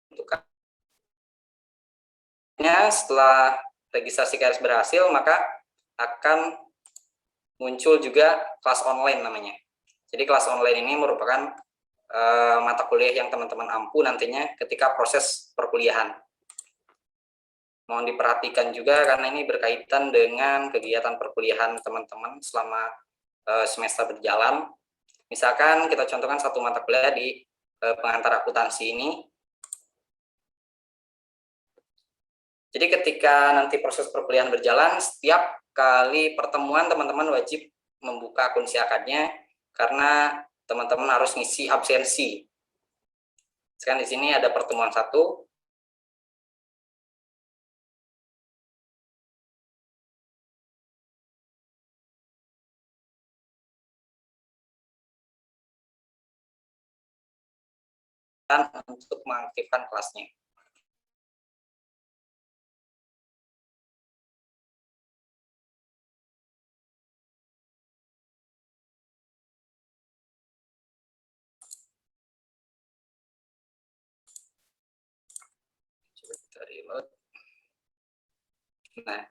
tentukan. Setelah registrasi KRS berhasil, maka akan muncul juga kelas online namanya. Jadi kelas online ini merupakan mata kuliah yang teman-teman ampu nantinya ketika proses perkuliahan. Mohon diperhatikan juga karena ini berkaitan dengan kegiatan perkuliahan teman-teman selama semester berjalan. Misalkan kita contohkan satu mata kuliah di pengantar akuntansi ini. Jadi ketika nanti proses perkuliahan berjalan, setiap kali pertemuan teman-teman wajib membuka akun siakadnya karena teman-teman harus ngisi absensi. Sekarang di sini ada pertemuan 1. Dan untuk mengaktifkan kelasnya. Nah,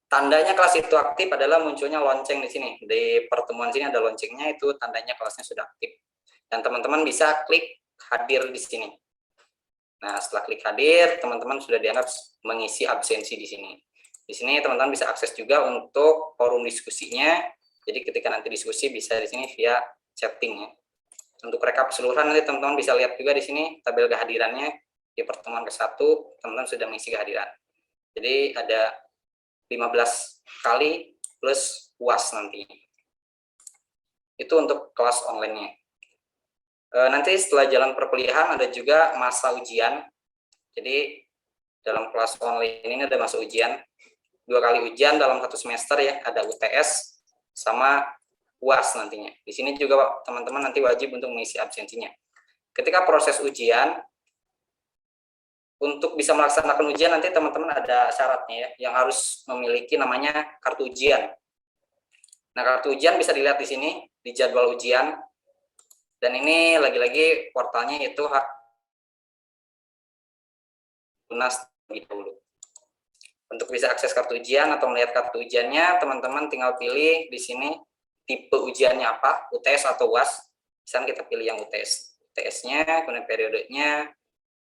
tandanya kelas itu aktif adalah munculnya lonceng di sini. Di pertemuan sini ada loncengnya, itu tandanya kelasnya sudah aktif. Dan teman-teman bisa klik hadir di sini. Nah, setelah klik hadir, teman-teman sudah dianggap mengisi absensi di sini. Di sini teman-teman bisa akses juga untuk forum diskusinya. Jadi ketika nanti diskusi bisa di sini via chatting ya. Untuk rekap keseluruhan nanti teman-teman bisa lihat juga di sini tabel kehadirannya. Di pertemuan ke-1 teman-teman sudah mengisi kehadiran. Jadi ada 15 kali plus UAS nanti. Itu untuk kelas online-nya. Nanti setelah jalan perkuliahan ada juga masa ujian. Jadi dalam kelas online ini ada masa ujian. 2 kali ujian dalam 1 semester ya. Ada UTS sama UAS nantinya. Di sini juga teman-teman nanti wajib untuk mengisi absensinya. Ketika proses ujian, untuk bisa melaksanakan ujian nanti teman-teman ada syaratnya ya, yang harus memiliki namanya kartu ujian. Nah, kartu ujian bisa dilihat di sini di jadwal ujian. Dan ini lagi-lagi portalnya itu lunas terlebih dahulu. Untuk bisa akses kartu ujian atau melihat kartu ujiannya, teman-teman tinggal pilih di sini tipe ujiannya apa, UTS atau UAS. Misalnya kita pilih yang UTS. UTS-nya, kemudian periodenya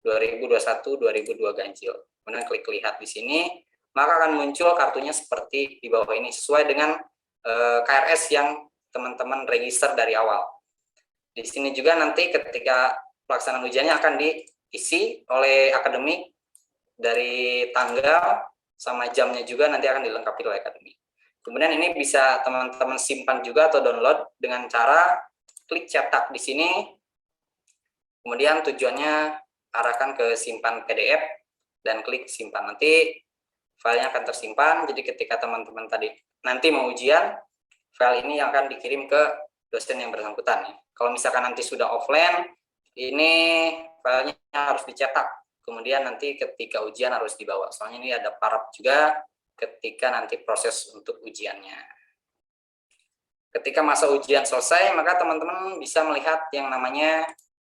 2021-2002 ganjil. Kemudian klik lihat di sini, maka akan muncul kartunya seperti di bawah ini, sesuai dengan KRS yang teman-teman register dari awal. Di sini juga nanti ketika pelaksanaan ujiannya akan diisi oleh akademik dari tanggal sama jamnya juga nanti akan dilengkapi oleh akademik. Kemudian ini bisa teman-teman simpan juga atau download dengan cara klik cetak di sini. Kemudian tujuannya arahkan ke simpan PDF dan klik simpan. Nanti filenya akan tersimpan. Jadi ketika teman-teman tadi nanti mau ujian, file ini akan dikirim ke dosen yang bersangkutan. Kalau misalkan nanti sudah offline, ini filenya harus dicetak. Kemudian nanti ketika ujian harus dibawa. Soalnya ini ada paraf juga ketika nanti proses untuk ujiannya. Ketika masa ujian selesai, maka teman-teman bisa melihat yang namanya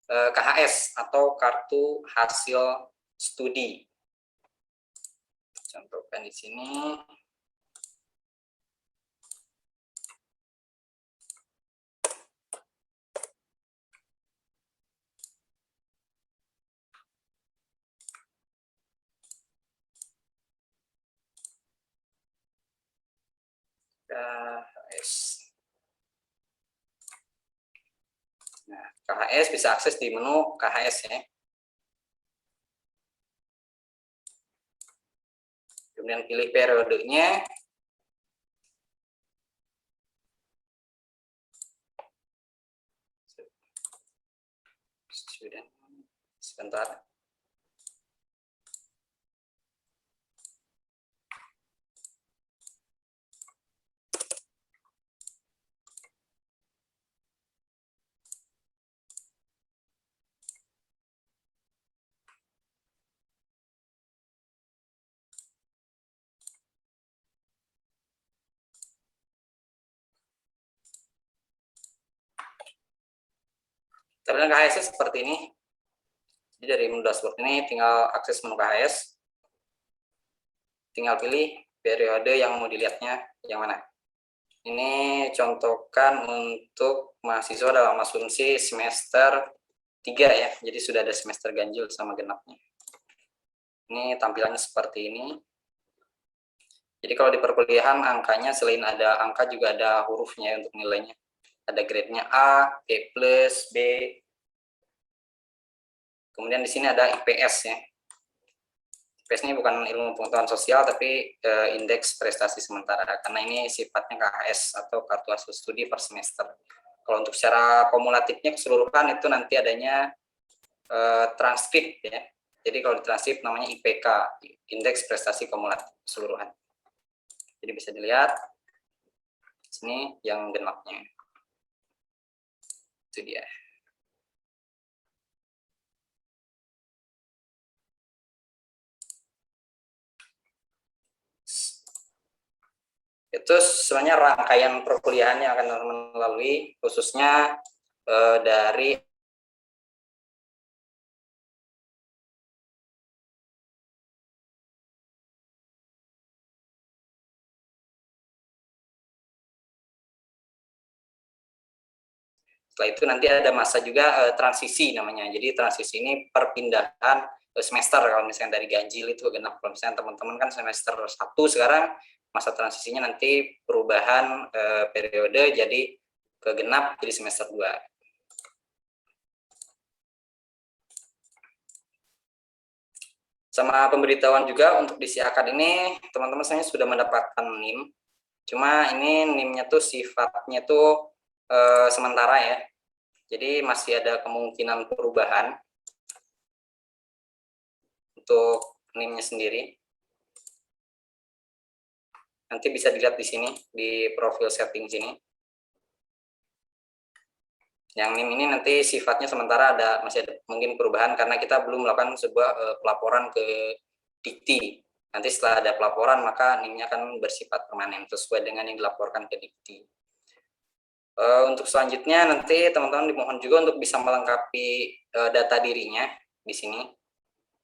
KHS atau kartu hasil studi. Contohkan di sini. KHS. Nah, KHS bisa akses di menu KHS ya. Kemudian pilih periodenya. Sebentar. Ternyata KHS seperti ini. Jadi dari menu dashboard ini tinggal akses menu KHS. Tinggal pilih periode yang mau dilihatnya yang mana. Ini contohkan untuk mahasiswa dalam asumsi semester 3 ya. Jadi sudah ada semester ganjil sama genapnya. Ini tampilannya seperti ini. Jadi kalau di perkuliahan angkanya selain ada angka juga ada hurufnya untuk nilainya. Ada grade-nya A, B+, B. Kemudian di sini ada IPS ya. IPS ini bukan ilmu pengetahuan sosial tapi indeks prestasi sementara karena ini sifatnya KHS atau kartu hasil studi per semester. Kalau untuk secara kumulatifnya keseluruhan itu nanti adanya transkrip ya. Jadi kalau di transkrip namanya IPK, indeks prestasi kumulatif keseluruhan. Jadi bisa dilihat sini yang genapnya. Itu dia. Itu sebenarnya rangkaian perkuliahan yang akan melalui khususnya dari setelah itu nanti ada masa juga transisi namanya. Jadi transisi ini perpindahan semester kalau misalnya dari ganjil itu ke genap. Kalau misalnya teman-teman kan semester 1 sekarang, masa transisinya nanti perubahan periode jadi ke genap jadi semester 2. Sama pemberitahuan juga untuk di SIAKAD ini teman-teman saya sudah mendapatkan NIM. Cuma ini NIM-nya tuh sifatnya tuh sementara ya. Jadi masih ada kemungkinan perubahan untuk NIM-nya sendiri. Nanti bisa dilihat di sini di profil setting sini. Yang NIM ini nanti sifatnya sementara masih ada mungkin perubahan karena kita belum melakukan sebuah pelaporan ke Dikti. Nanti setelah ada pelaporan maka NIM-nya akan bersifat permanen sesuai dengan yang dilaporkan ke Dikti. Untuk selanjutnya nanti teman-teman dimohon juga untuk bisa melengkapi data dirinya di sini.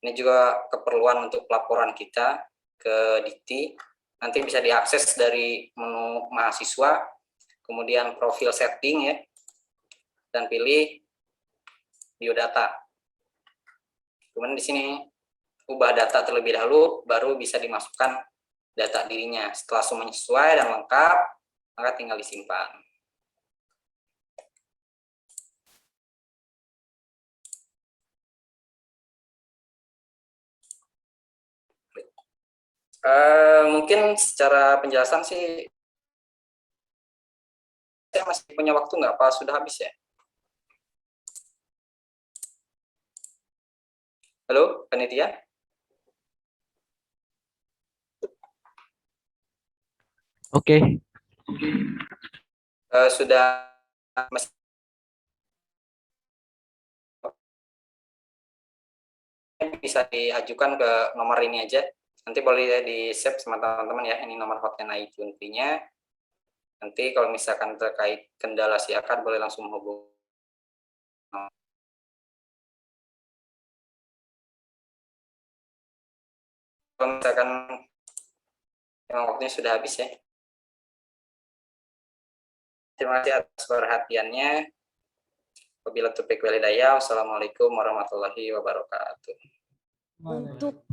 Ini juga keperluan untuk pelaporan kita ke Dikti. Nanti bisa diakses dari menu mahasiswa, kemudian profil setting ya, dan pilih biodata. Kemudian di sini ubah data terlebih dahulu, baru bisa dimasukkan data dirinya. Setelah semuanya sesuai dan lengkap, maka tinggal disimpan. Mungkin secara penjelasan sih saya masih punya waktu nggak? Apa sudah habis ya? Halo, panitia? Oke. Sudah masih bisa diajukan ke nomor ini aja. Nanti boleh di-save sama teman-teman ya. Ini nomor hotline IT intinya. Nanti kalau misalkan terkait kendala siakat boleh langsung hubungi. Kalau misalkan memang waktunya sudah habis ya. Terima kasih atas perhatiannya. Wabillahi taufiq wal hidayah. Wassalamualaikum warahmatullahi wabarakatuh. Untuk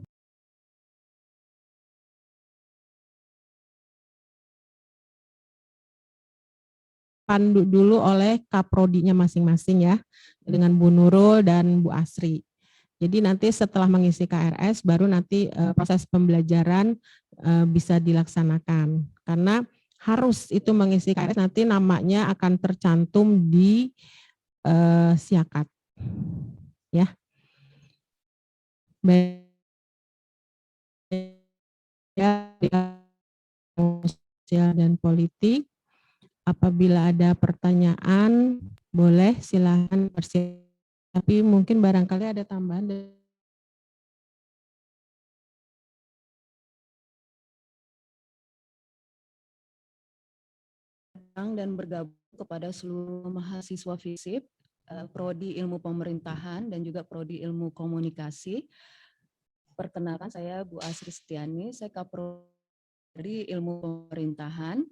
pandu dulu oleh kaprodinya masing-masing ya, dengan Bu Nurul dan Bu Asri. Jadi nanti setelah mengisi KRS baru nanti proses pembelajaran bisa dilaksanakan. Karena harus itu mengisi KRS nanti namanya akan tercantum di siakat. Ya. Baik. Sosial dan politik. Apabila ada pertanyaan, boleh silakan bersiap. Tapi mungkin barangkali ada tambahan. Dan bergabung kepada seluruh mahasiswa FISIP, Prodi Ilmu Pemerintahan dan juga Prodi Ilmu Komunikasi. Perkenalkan, saya Bu Asri Setiani, saya Kaprodi Ilmu Pemerintahan.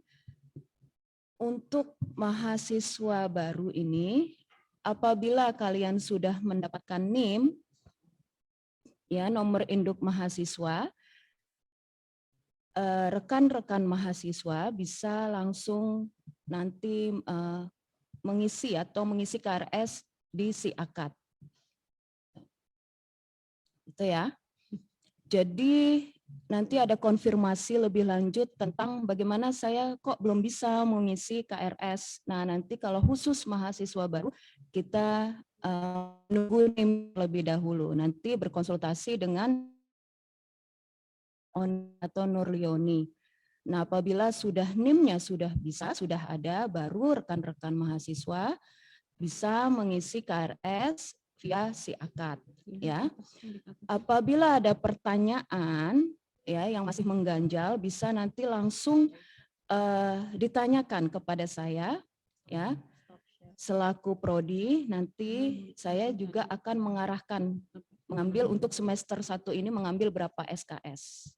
Untuk mahasiswa baru ini, apabila kalian sudah mendapatkan NIM, ya nomor induk mahasiswa, rekan-rekan mahasiswa bisa langsung nanti mengisi KRS di SIAKAD. Itu ya. Jadi nanti ada konfirmasi lebih lanjut tentang bagaimana saya kok belum bisa mengisi KRS. Nah, nanti kalau khusus mahasiswa baru, kita nunggu NIM lebih dahulu. Nanti berkonsultasi dengan atau Nurlioni. Nah, apabila sudah NIM-nya sudah bisa, sudah ada, baru rekan-rekan mahasiswa bisa mengisi KRS via SIAKAD. Ya. Apabila ada pertanyaan ya yang masih mengganjal, bisa nanti langsung ditanyakan kepada saya ya. Selaku prodi, nanti saya juga akan mengambil untuk semester 1 ini mengambil berapa SKS.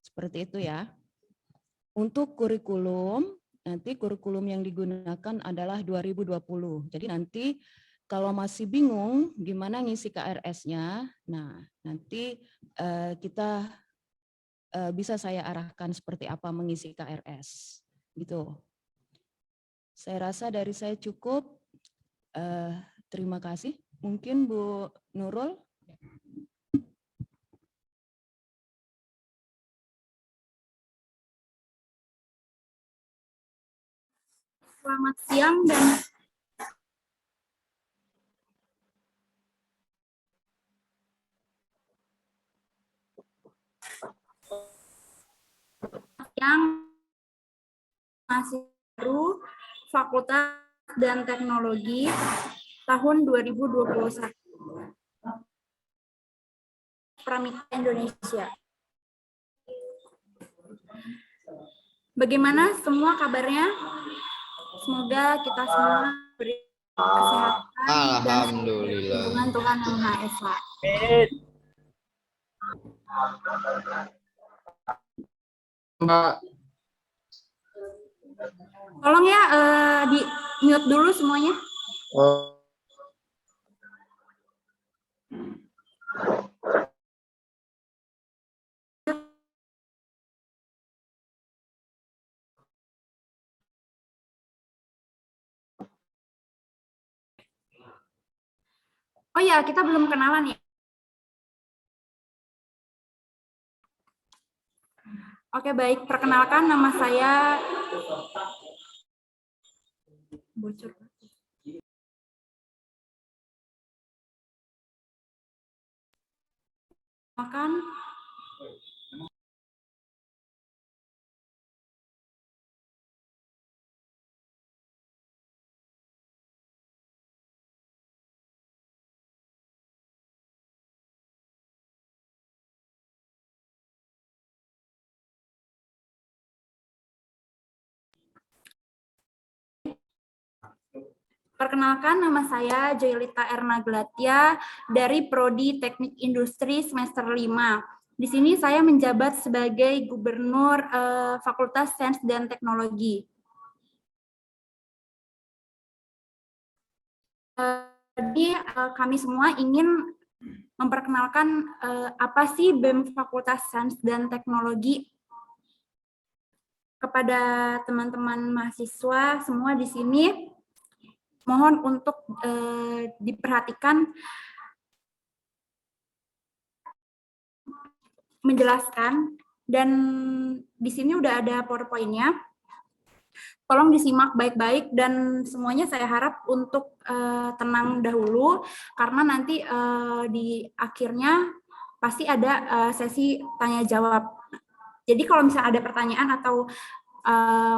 Seperti itu ya. Untuk kurikulum, nanti kurikulum yang digunakan adalah 2020. Jadi nanti kalau masih bingung gimana ngisi KRS-nya, nah nanti kita bisa saya arahkan seperti apa mengisi KRS, gitu. Saya rasa dari saya cukup. Terima kasih. Mungkin Bu Nurul. Selamat siang dan masih baru Fakultas dan Teknologi tahun 2021. Pramita Indonesia. Bagaimana semua kabarnya? Semoga kita semua beri kesehatan dan lindungan Tuhan Yang Maha Esa. Mbak. Tolong ya di mute dulu semuanya. Oh ya, kita belum kenalan ya. Oke, baik. Perkenalkan, nama saya bocor. Makan. Perkenalkan, nama saya Joylita Erna Glatia dari Prodi Teknik Industri semester 5. Di sini saya menjabat sebagai Gubernur Fakultas Sains dan Teknologi. Jadi kami semua ingin memperkenalkan apa sih BEM Fakultas Sains dan Teknologi kepada teman-teman mahasiswa semua di sini. Mohon untuk diperhatikan, menjelaskan, dan di sini udah ada PowerPoint-nya. Tolong disimak baik-baik dan semuanya saya harap untuk tenang dahulu karena nanti di akhirnya pasti ada sesi tanya jawab. Jadi kalau misalnya ada pertanyaan atau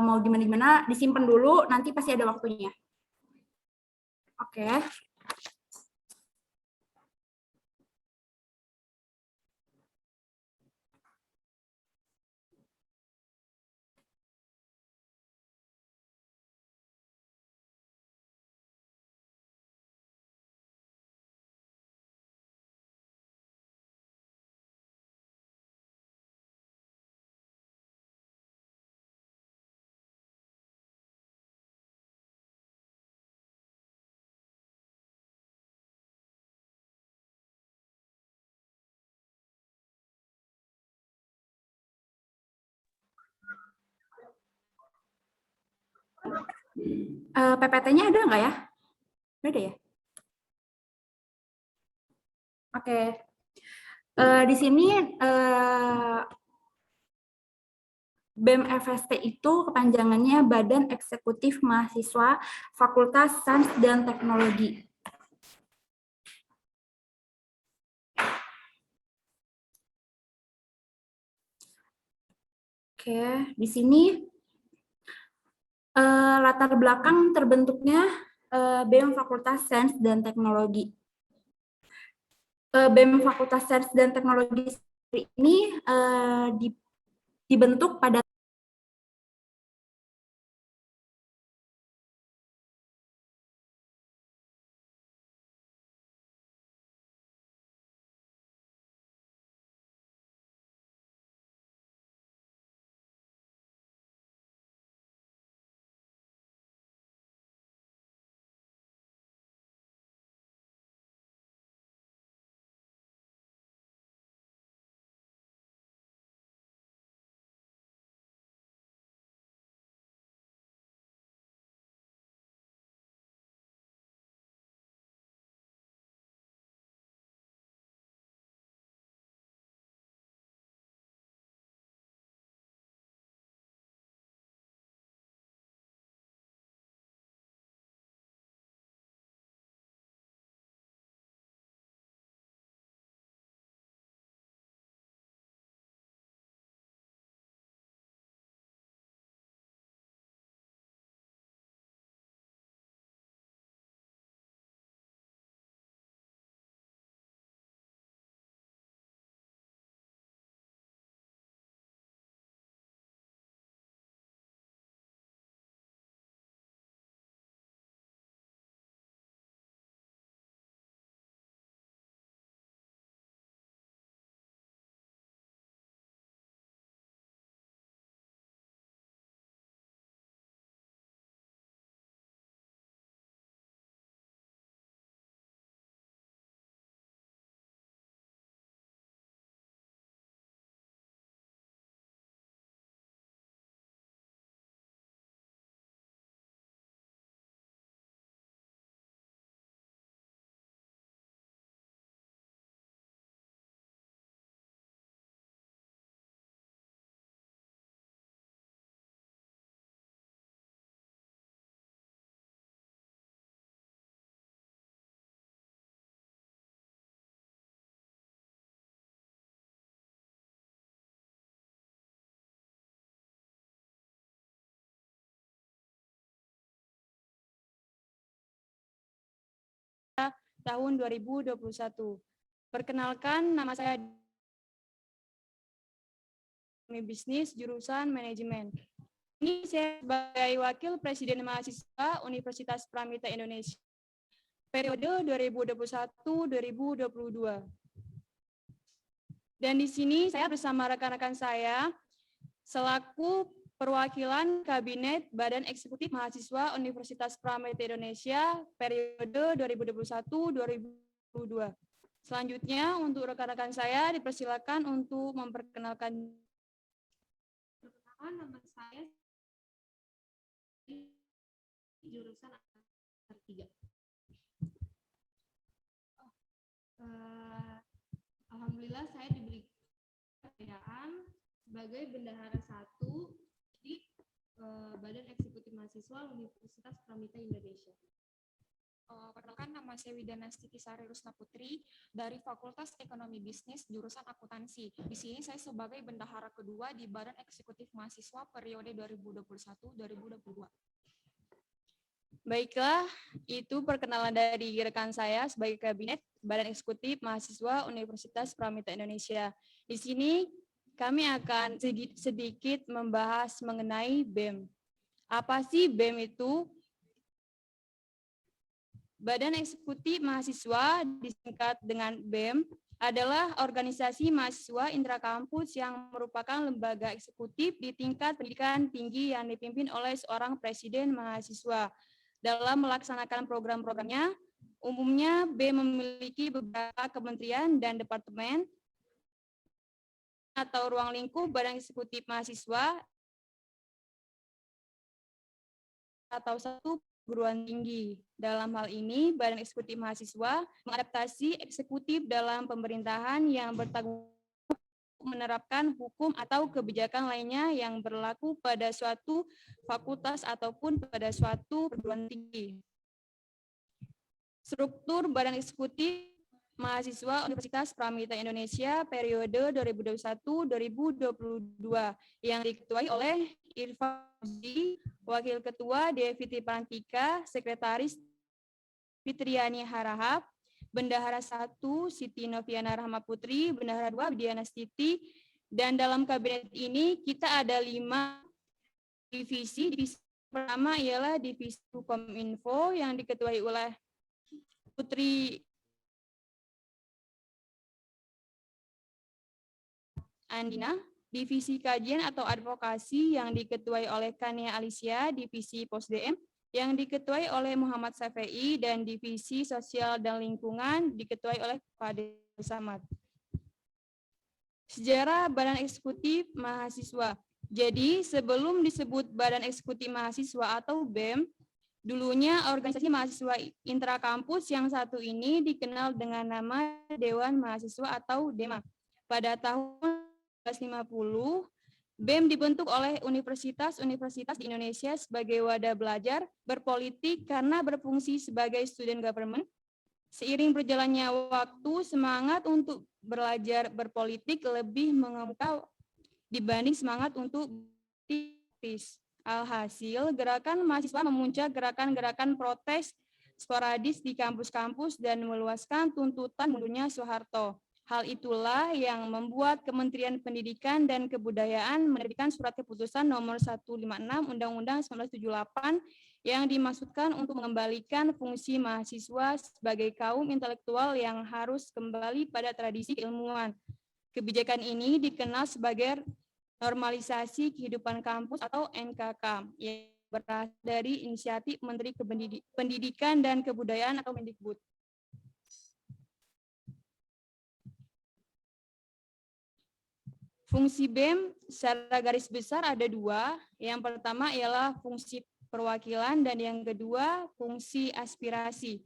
mau gimana-gimana disimpan dulu, nanti pasti ada waktunya. Oke. PPT-nya ada nggak ya? Ada ya? Oke. Di sini BEM FST itu kepanjangannya Badan Eksekutif Mahasiswa Fakultas Sains dan Teknologi. Oke, di sini latar belakang terbentuknya BEM Fakultas Sains dan Teknologi. BEM Fakultas Sains dan Teknologi ini dibentuk pada tahun 2021. Perkenalkan, nama saya Bisnis jurusan Manajemen. Ini saya sebagai Wakil Presiden Mahasiswa Universitas Pramita Indonesia periode 2021-2022. Dan di sini saya bersama rekan-rekan saya selaku perwakilan Kabinet Badan Eksekutif Mahasiswa Universitas Pramita Indonesia periode 2021-2022. Selanjutnya untuk rekan-rekan saya dipersilakan untuk memperkenalkan. Perkenalkan, nama saya jurusan R3. Alhamdulillah saya diberi kepercayaan sebagai bendahara 1 di Badan Eksekutif Mahasiswa Universitas Pramita Indonesia. Perkenalkan, nama saya Widana Siti Sari Rusna Putri dari Fakultas Ekonomi Bisnis jurusan Akuntansi. Di sini saya sebagai bendahara kedua di Badan Eksekutif Mahasiswa periode 2021-2022. Baiklah, itu perkenalan dari rekan saya sebagai Kabinet Badan Eksekutif Mahasiswa Universitas Pramita Indonesia. Di sini kami akan sedikit membahas mengenai BEM. Apa sih BEM itu? Badan Eksekutif Mahasiswa disingkat dengan BEM adalah organisasi mahasiswa intrakampus yang merupakan lembaga eksekutif di tingkat pendidikan tinggi yang dipimpin oleh seorang presiden mahasiswa. Dalam melaksanakan program-programnya, umumnya BEM memiliki beberapa kementerian dan departemen atau ruang lingkup Badan Eksekutif Mahasiswa atau satu perguruan tinggi. Dalam hal ini, Badan Eksekutif Mahasiswa mengadaptasi eksekutif dalam pemerintahan yang bertanggung jawab menerapkan hukum atau kebijakan lainnya yang berlaku pada suatu fakultas ataupun pada suatu perguruan tinggi. Struktur Badan Eksekutif Mahasiswa Universitas Pramita Indonesia periode 2021-2022 yang diketuai oleh Irfan Fauzi, Wakil Ketua Deviti Prantika, Sekretaris Fitriani Harahap, Bendahara 1 Siti Noviana Rahma Putri, Bendahara 2 Widiana Siti, dan dalam kabinet ini kita ada 5 divisi. Divisi pertama ialah Divisi Kominfo yang diketuai oleh Putri Andina, Divisi Kajian atau Advokasi yang diketuai oleh Kania Alicia, Divisi Posdm yang diketuai oleh Muhammad Safei, dan Divisi Sosial dan Lingkungan diketuai oleh Fadil Samad. Sejarah Badan Eksekutif Mahasiswa. Jadi sebelum disebut Badan Eksekutif Mahasiswa atau BEM, dulunya organisasi mahasiswa intrakampus yang satu ini dikenal dengan nama Dewan Mahasiswa atau DEMA. Pada tahun 1950, BEM dibentuk oleh universitas-universitas di Indonesia sebagai wadah belajar berpolitik karena berfungsi sebagai student government. Seiring berjalannya waktu, semangat untuk belajar berpolitik lebih mengemuka dibanding semangat untuk aktivis. Alhasil, gerakan mahasiswa memuncak gerakan-gerakan protes sporadis di kampus-kampus dan meluaskan tuntutan mundurnya Soeharto. Hal itulah yang membuat Kementerian Pendidikan dan Kebudayaan menerbitkan Surat Keputusan Nomor 156 Undang-Undang 1978 yang dimaksudkan untuk mengembalikan fungsi mahasiswa sebagai kaum intelektual yang harus kembali pada tradisi keilmuan. Kebijakan ini dikenal sebagai normalisasi kehidupan kampus atau NKK yang berasal dari inisiatif Menteri Pendidikan dan Kebudayaan atau Mendikbud. Fungsi BEM secara garis besar ada 2. Yang pertama ialah fungsi perwakilan dan yang kedua fungsi aspirasi.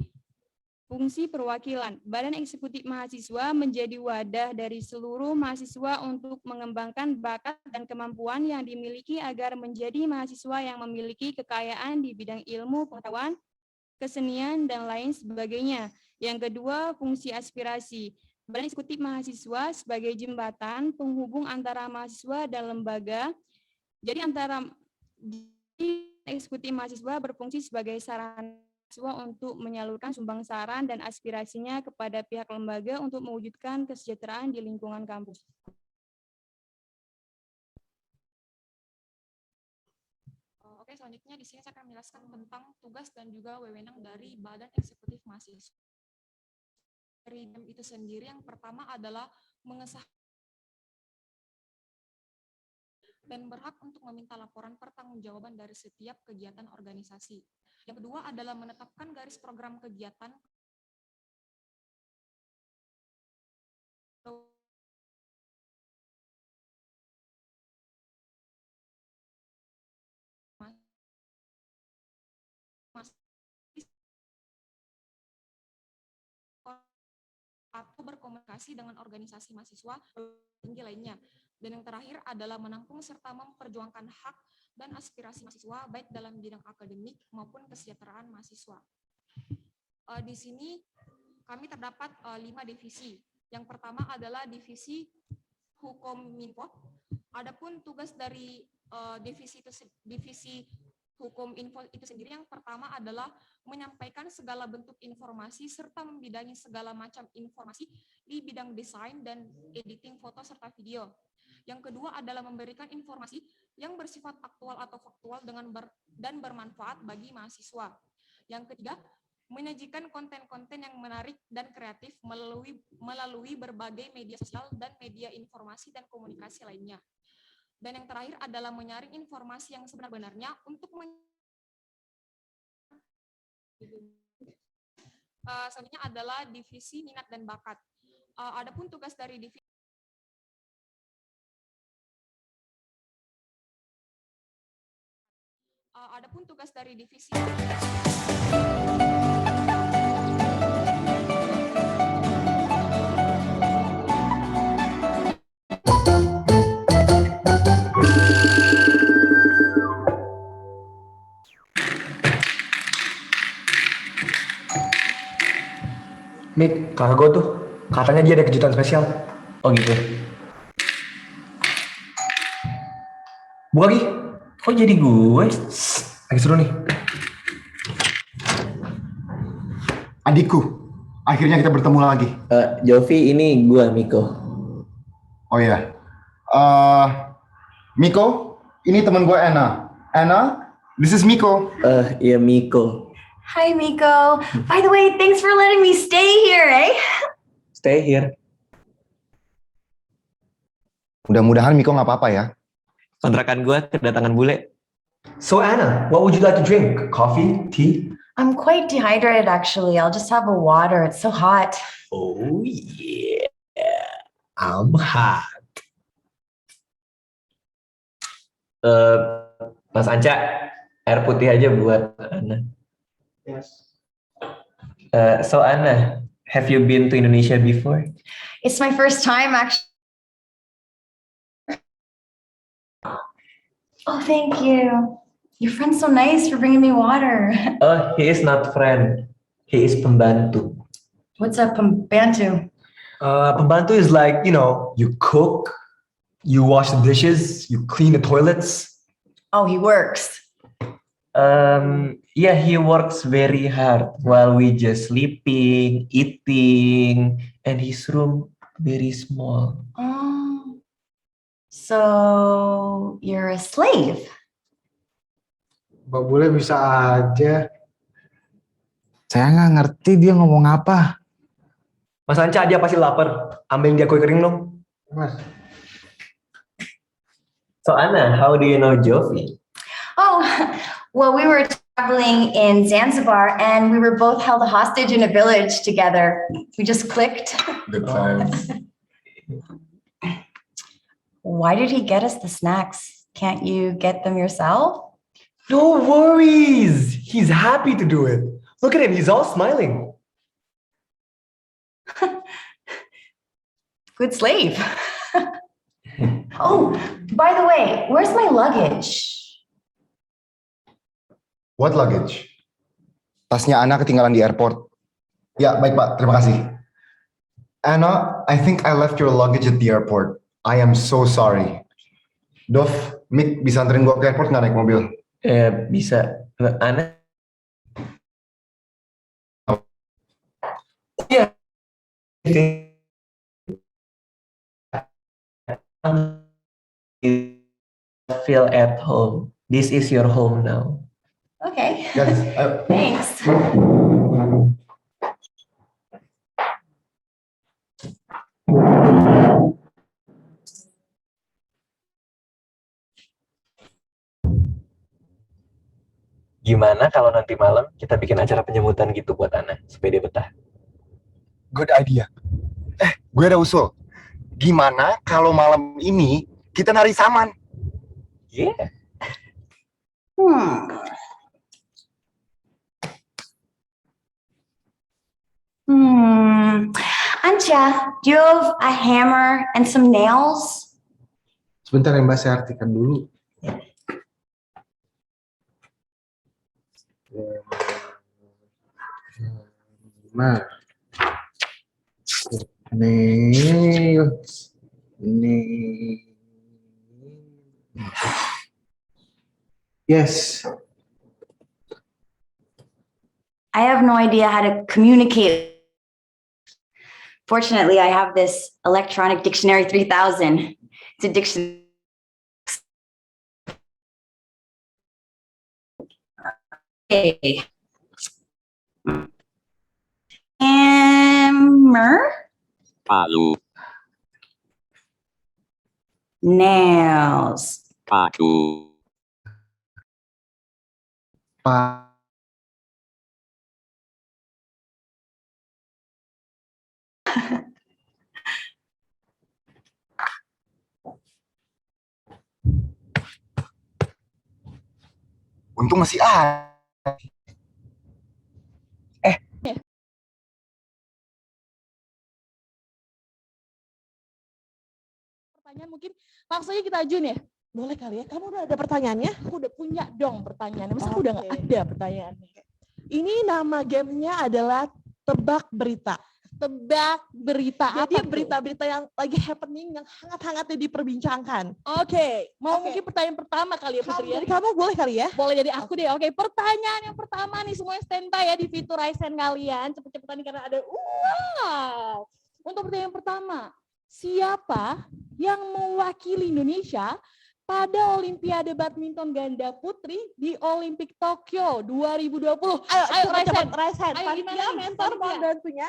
Fungsi perwakilan, Badan Eksekutif Mahasiswa menjadi wadah dari seluruh mahasiswa untuk mengembangkan bakat dan kemampuan yang dimiliki agar menjadi mahasiswa yang memiliki kekayaan di bidang ilmu, pengetahuan, kesenian, dan lain sebagainya. Yang kedua, fungsi aspirasi. Badan Eksekutif Mahasiswa sebagai jembatan penghubung antara mahasiswa dan lembaga. Jadi antara eksekutif mahasiswa berfungsi sebagai sarana mahasiswa untuk menyalurkan sumbang saran dan aspirasinya kepada pihak lembaga untuk mewujudkan kesejahteraan di lingkungan kampus. Oke, selanjutnya di sini saya akan menjelaskan tentang tugas dan juga wewenang dari Badan Eksekutif Mahasiswa. Dari BEM itu sendiri, yang pertama adalah mengesahkan dan berhak untuk meminta laporan pertanggungjawaban dari setiap kegiatan organisasi. Yang kedua adalah menetapkan garis program kegiatan atau berkomunikasi dengan organisasi mahasiswa tinggi lainnya. Dan yang terakhir adalah menampung serta memperjuangkan hak dan aspirasi mahasiswa baik dalam bidang akademik maupun kesejahteraan mahasiswa. Di sini kami terdapat 5 divisi. Yang pertama adalah divisi Hukum Minfo. Adapun tugas dari divisi Hukum Info itu sendiri, yang pertama adalah menyampaikan segala bentuk informasi serta membidangi segala macam informasi di bidang desain dan editing foto serta video. Yang kedua adalah memberikan informasi yang bersifat aktual atau faktual dan bermanfaat bagi mahasiswa. Yang ketiga, menyajikan konten-konten yang menarik dan kreatif melalui berbagai media sosial dan media informasi dan komunikasi lainnya. Dan yang terakhir adalah menyaring informasi yang sebenar-benarnya untuk selanjutnya adalah divisi minat dan bakat. Adapun tugas dari divisi Mik, kakak gue tuh, katanya dia ada kejutan spesial. Oh gitu. Buka Gi, kok jadi gue? Lagi seru nih. Adikku, akhirnya kita bertemu lagi. Jovi, ini gue Miko. Oh ya, Miko, ini teman gue Anna. Anna, this is Miko. Iya Miko. Hi, Miko. By the way, thanks for letting me stay here, eh? Stay here. Mudah-mudahan Miko nggak apa-apa ya. Kontrakan gue kedatangan bule. So Anna, what would you like to drink? Coffee, tea? I'm quite dehydrated, actually. I'll just have a water. It's so hot. Oh yeah, I'm hot. Mas Anca, air putih aja buat Anna. Yes. So Anna, have you been to Indonesia before? It's my first time, actually. Oh, thank you. Your friend's so nice for bringing me water. Oh, he is not friend. He is pembantu. What's a pembantu? Pembantu is like, you cook, you wash the dishes, you clean the toilets. Oh, he works. Yeah, he works very hard while we just sleeping, eating, and his room very small. Oh, so you're a slave? Mbak Bule bisa aja. Saya nggak ngerti dia ngomong apa. Mas Anca, dia pasti lapar. Ambilin dia kue kering dong. Mas. So Anna, how do you know Jovi? Oh, well, we were traveling in Zanzibar and we were both held hostage in a village together. We just clicked. Good times. Why did he get us the snacks? Can't you get them yourself? No worries. He's happy to do it. Look at him. He's all smiling. Good slave. Oh, by the way, where's my luggage? What luggage? Tasnya Anna ketinggalan di airport. Ya, baik Pak. Terima kasih. Anna, I think I left your luggage at the airport. I am so sorry. Dov, Mik, bisa anterin gua ke airport nggak naik mobil? Bisa. Anna feel at home. This is your home now. Okay. Guys, Thanks. Gimana kalau nanti malam kita bikin acara penyambutan gitu buat Ana supaya dia betah? good idea. Gue ada usul. Gimana kalau malam ini kita nari saman? Yeah. Anja, do you have a hammer and some nails? Sebentar ya Mbak, saya artikan dulu. Nah, ini, yes. I have no idea how to communicate. Fortunately, I have this electronic dictionary 3000. It's a dictionary. Okay. Hammer, Palu, nails. paku, Untung masih ada. Pertanyaan mungkin langsung aja kita ajuin ya. Boleh kali ya. Kamu udah ada pertanyaannya? Aku udah punya dong pertanyaannya. Masa aku udah nggak ada pertanyaannya? Ini nama gamenya adalah tebak berita. Tebak berita. Jadi berita-berita yang lagi happening, yang hangat-hangatnya diperbincangkan. Oke, mungkin pertanyaan pertama kali ya Putri. Jadi kamu boleh kali ya? Boleh dari aku deh. Oke, pertanyaan yang pertama nih, semuanya standby ya di fitur Ryzen kalian. Cepet-cepetan nih karena ada wow. Untuk pertanyaan pertama, siapa yang mewakili Indonesia pada Olimpiade Badminton Ganda Putri di Olimpik Tokyo 2020? Ayo Ryzen. Ayo gimana mentor mohon bantunya?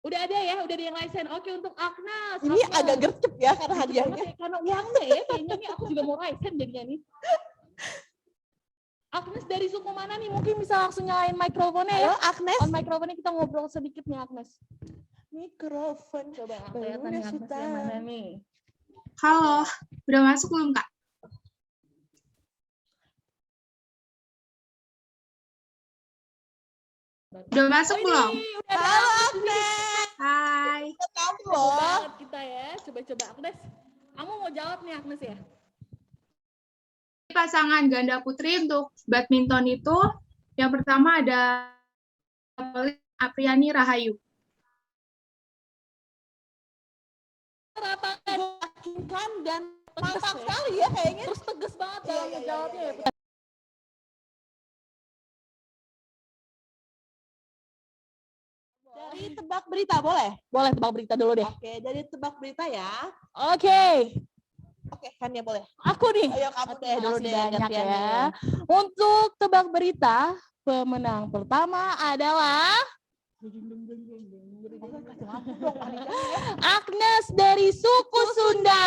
Udah ada ya, udah ada yang Ryzen. Oke, untuk Agnes. Ini agak gercep ya karena hadiahnya. Karena uangnya ya, kayaknya nih aku juga mau Ryzen jadinya nih. Agnes dari suku mana nih? Mungkin bisa langsung nyalain mikrofonnya ya. Agnes. On mikrofonnya kita ngobrol sedikit nih Agnes. Mikrofon. Coba kelihatan nih Agnes yang mana nih? Halo, udah masuk belum Kak? Udah masuk belum? Halo Agnes. Hai. Kamu loh. Banget kita ya. Coba-coba Agnes. Kamu mau jawab nih Agnes ya? Pasangan ganda putri untuk badminton itu yang pertama ada Apriani Rahayu. Meyakinkan dan mantap sekali ya kayaknya. Terus tegas banget dalam menjawabnya ya. Dari tebak berita boleh? Boleh tebak berita dulu deh. Oke, dari tebak berita ya. Oke. Oke, kan ya boleh. Aku nih. Ayo kamu dulu deh banyak ya. Untuk tebak berita, pemenang pertama adalah Agnes dari suku Sunda.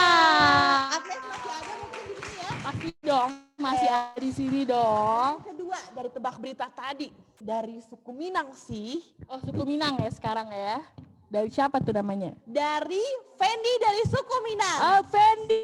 Agnes masih ada mungkin di sini ya? Pasti dong, masih ada di sini dong. Kedua dari tebak berita tadi dari suku Minang sih. Oh, suku Minang ya sekarang ya. Dari siapa tuh namanya? Dari Fendi dari suku Minang. Oh, Fendi.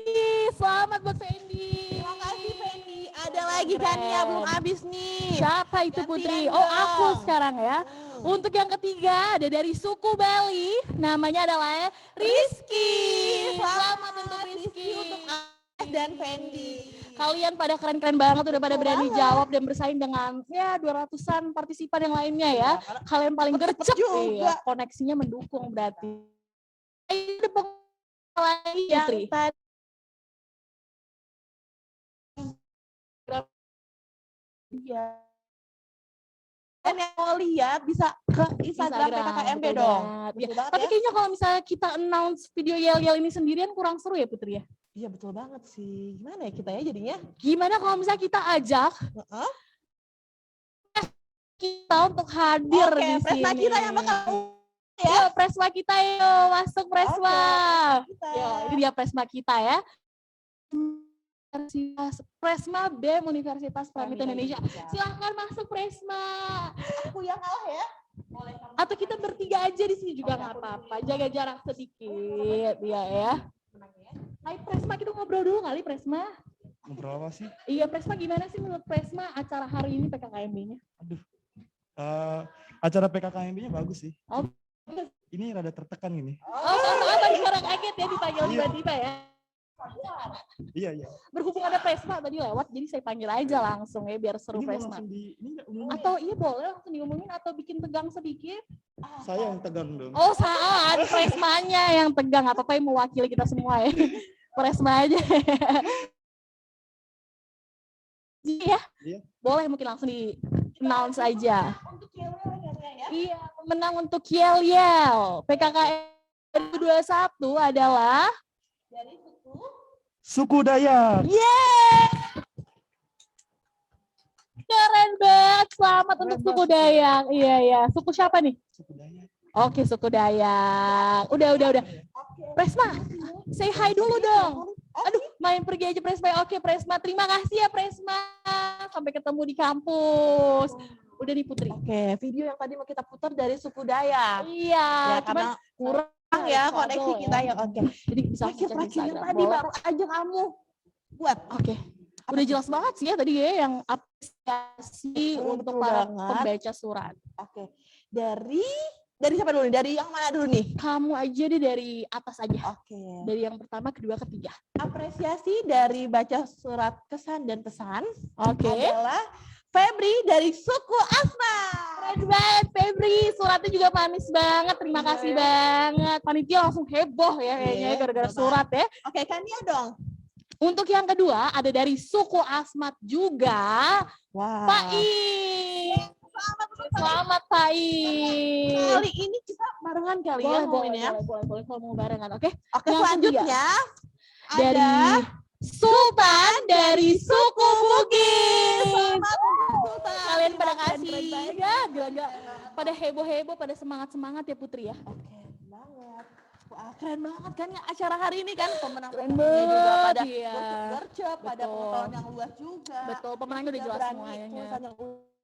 Selamat buat Fendi. Terima kasih Fendi. Ada lagi kan ya, belum habis nih. Siapa itu Putri? Oh, aku sekarang ya. Untuk yang ketiga ada dari suku Bali, namanya adalah Rizky. Selamat untuk Rizky, untuk Agnes dan Fendi. Kalian pada keren-keren banget, udah pada berani jawab dan bersaing dengan ya 200-an partisipan yang lainnya ya. Kalian paling gercep juga. Koneksinya mendukung berarti. Ini lagi Putri. Iya. yang mau lihat bisa ke Instagram PKKMB betul dong. banget. Betul Ya. banget Tapi ya. kayaknya kalau misalnya kita announce video yel-yel ini sendirian kurang seru ya Putri ya? Iya betul banget sih. Gimana ya kita ya jadinya? Gimana kalau misalnya kita ajak kita untuk hadir Oke, di sini? Presma kita yang bakal ya. Presma kita yuk, masuk Presma. kita. Yo, ini dia Presma kita ya. Presma BEM Universitas Pramita Indonesia. Silahkan masuk Presma. Aku yang kalah ya. Atau kita bertiga aja di sini juga nggak apa-apa. Jaga jarak sedikit, ya. Hai Presma, kita ngobrol dulu kali Presma. Ngobrol apa sih? Iya Presma, gimana sih menurut Presma acara hari ini PKKMB-nya? Acara PKKMB-nya bagus sih. Oh, Ini rada tertekan ini. tadi suara kaget ya dipanggil tiba-tiba ya. Iya. Berhubung ada Presma tadi lewat, jadi saya panggil aja langsung ya biar seru Ini mau Presma. langsung ini nggak umumnya? Atau iya boleh langsung diumumin atau bikin tegang sedikit? Saya yang tegang dong. Oh saat Presmanya yang tegang, apa yang mewakili kita semua ya. Presma aja. Iya. Boleh mungkin langsung di announce aja. Iya, pemenang untuk Yel-Yel PKKMB 2021 adalah dari Suku Dayak. Yeay! Keren banget, selamat untuk suku Dayak. Iya. Suku siapa nih? Oke, suku Dayak. Udah. Presma, say hi dulu dong. Aduh, main pergi aja Presma. Oke, Presma, terima kasih ya Presma. Sampai ketemu di kampus. Udah nih Putri. Oke, video yang tadi mau kita putar dari suku Dayak. Iya, Ya, karena kurang ya koneksi kita ya. Oke. Jadi bisa Prakir yang tadi baru aja kamu buat. Oke. Udah jelas banget sih ya tadi ya yang apresiasi untuk para pembaca surat. Oke. Dari siapa dulu nih? Dari yang mana dulu nih? Kamu aja deh dari atas aja. Oke. Dari yang pertama, kedua, ketiga. Apresiasi dari baca surat kesan dan pesan. Oke. Adalah Febri dari suku Asma. Keren banget Febri, suratnya juga manis banget. Terima kasih banget. Panitia langsung heboh ya kayaknya gara-gara surat ya. Oke, Kania dong. Untuk yang kedua ada dari suku Asmat juga. Wah. Pai. Selamat Pai. Kali ini kita barengan kali ya ngomongin ya. Boleh kalau mau barengan. Oke. Oke, selanjutnya dari Sultan dari suku Bugis. Kalian pada kasih ya, gila. Pada heboh-heboh, pada semangat-semangat ya Putri ya. Oke, banget. Wah, keren banget kan ya acara hari ini kan Keren pemenang juga pada iya. gercep, pada pengetahuan yang luas juga. Betul, pemenangnya udah jelas semuanya. Tulisan yang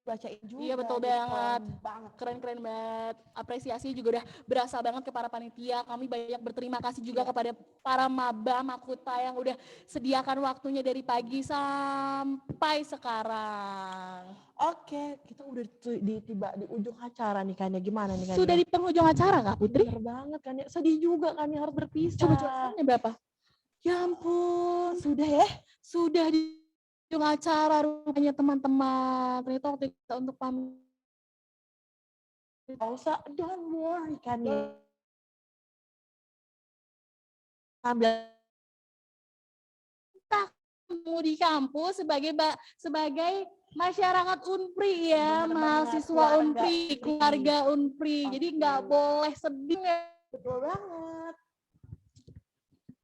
bacain juga. Iya betul gitu. banget. Keren banget. Apresiasi juga udah berasa banget ke para panitia. Kami banyak berterima kasih juga kepada para maba Makuta yang udah sediakan waktunya dari pagi sampai sekarang. Oke, kita udah tiba di ujung acara nih kan ya. Gimana nih kan? Sudah di penghujung acara Kak Putri? Bener banget kan ya. Sedih juga kan ya harus berpisah. Coba jelasannya berapa? Ya ampun, sudah ya? Sudah di ujung acara rupanya teman-teman. Ternyata waktu kita untuk pamit. Gak usah, don't worry kan ya. Ambil Kamu di kampus sebagai masyarakat Unpri ya, mahasiswa Unpri, keluarga Unpri. Jadi nggak boleh sedih ya. Betul banget.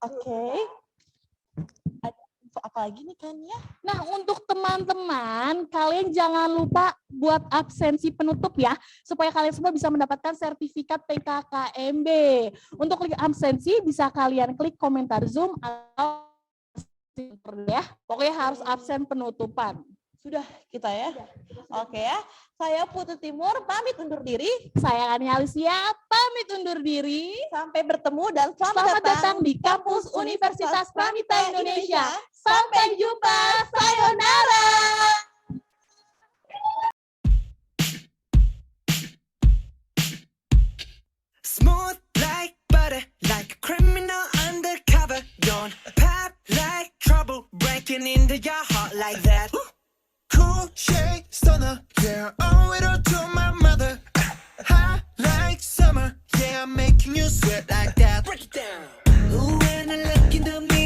Oke. Ada info apa lagi nih kan ya? Nah, untuk teman-teman, kalian jangan lupa buat absensi penutup ya, supaya kalian semua bisa mendapatkan sertifikat PKKMB. Untuk klik absensi, bisa kalian klik komentar Zoom atau ya. Pokoknya harus absen penutupan. Sudah kita ya. Oke ya. Saya Putri Timur pamit undur diri. Saya Kania Alicia pamit undur diri. Sampai bertemu dan selamat datang di kampus Universitas Pramita Indonesia. Sampai jumpa. Sayonara. Smooth like butter, like a criminal undercover. Don't pop like trouble, breaking into your heart like that. Cool shade stunner, yeah, owe it all to my mother. Hot like summer, yeah, I'm making you sweat like that. Break it down. Ooh, when I look in the mirror.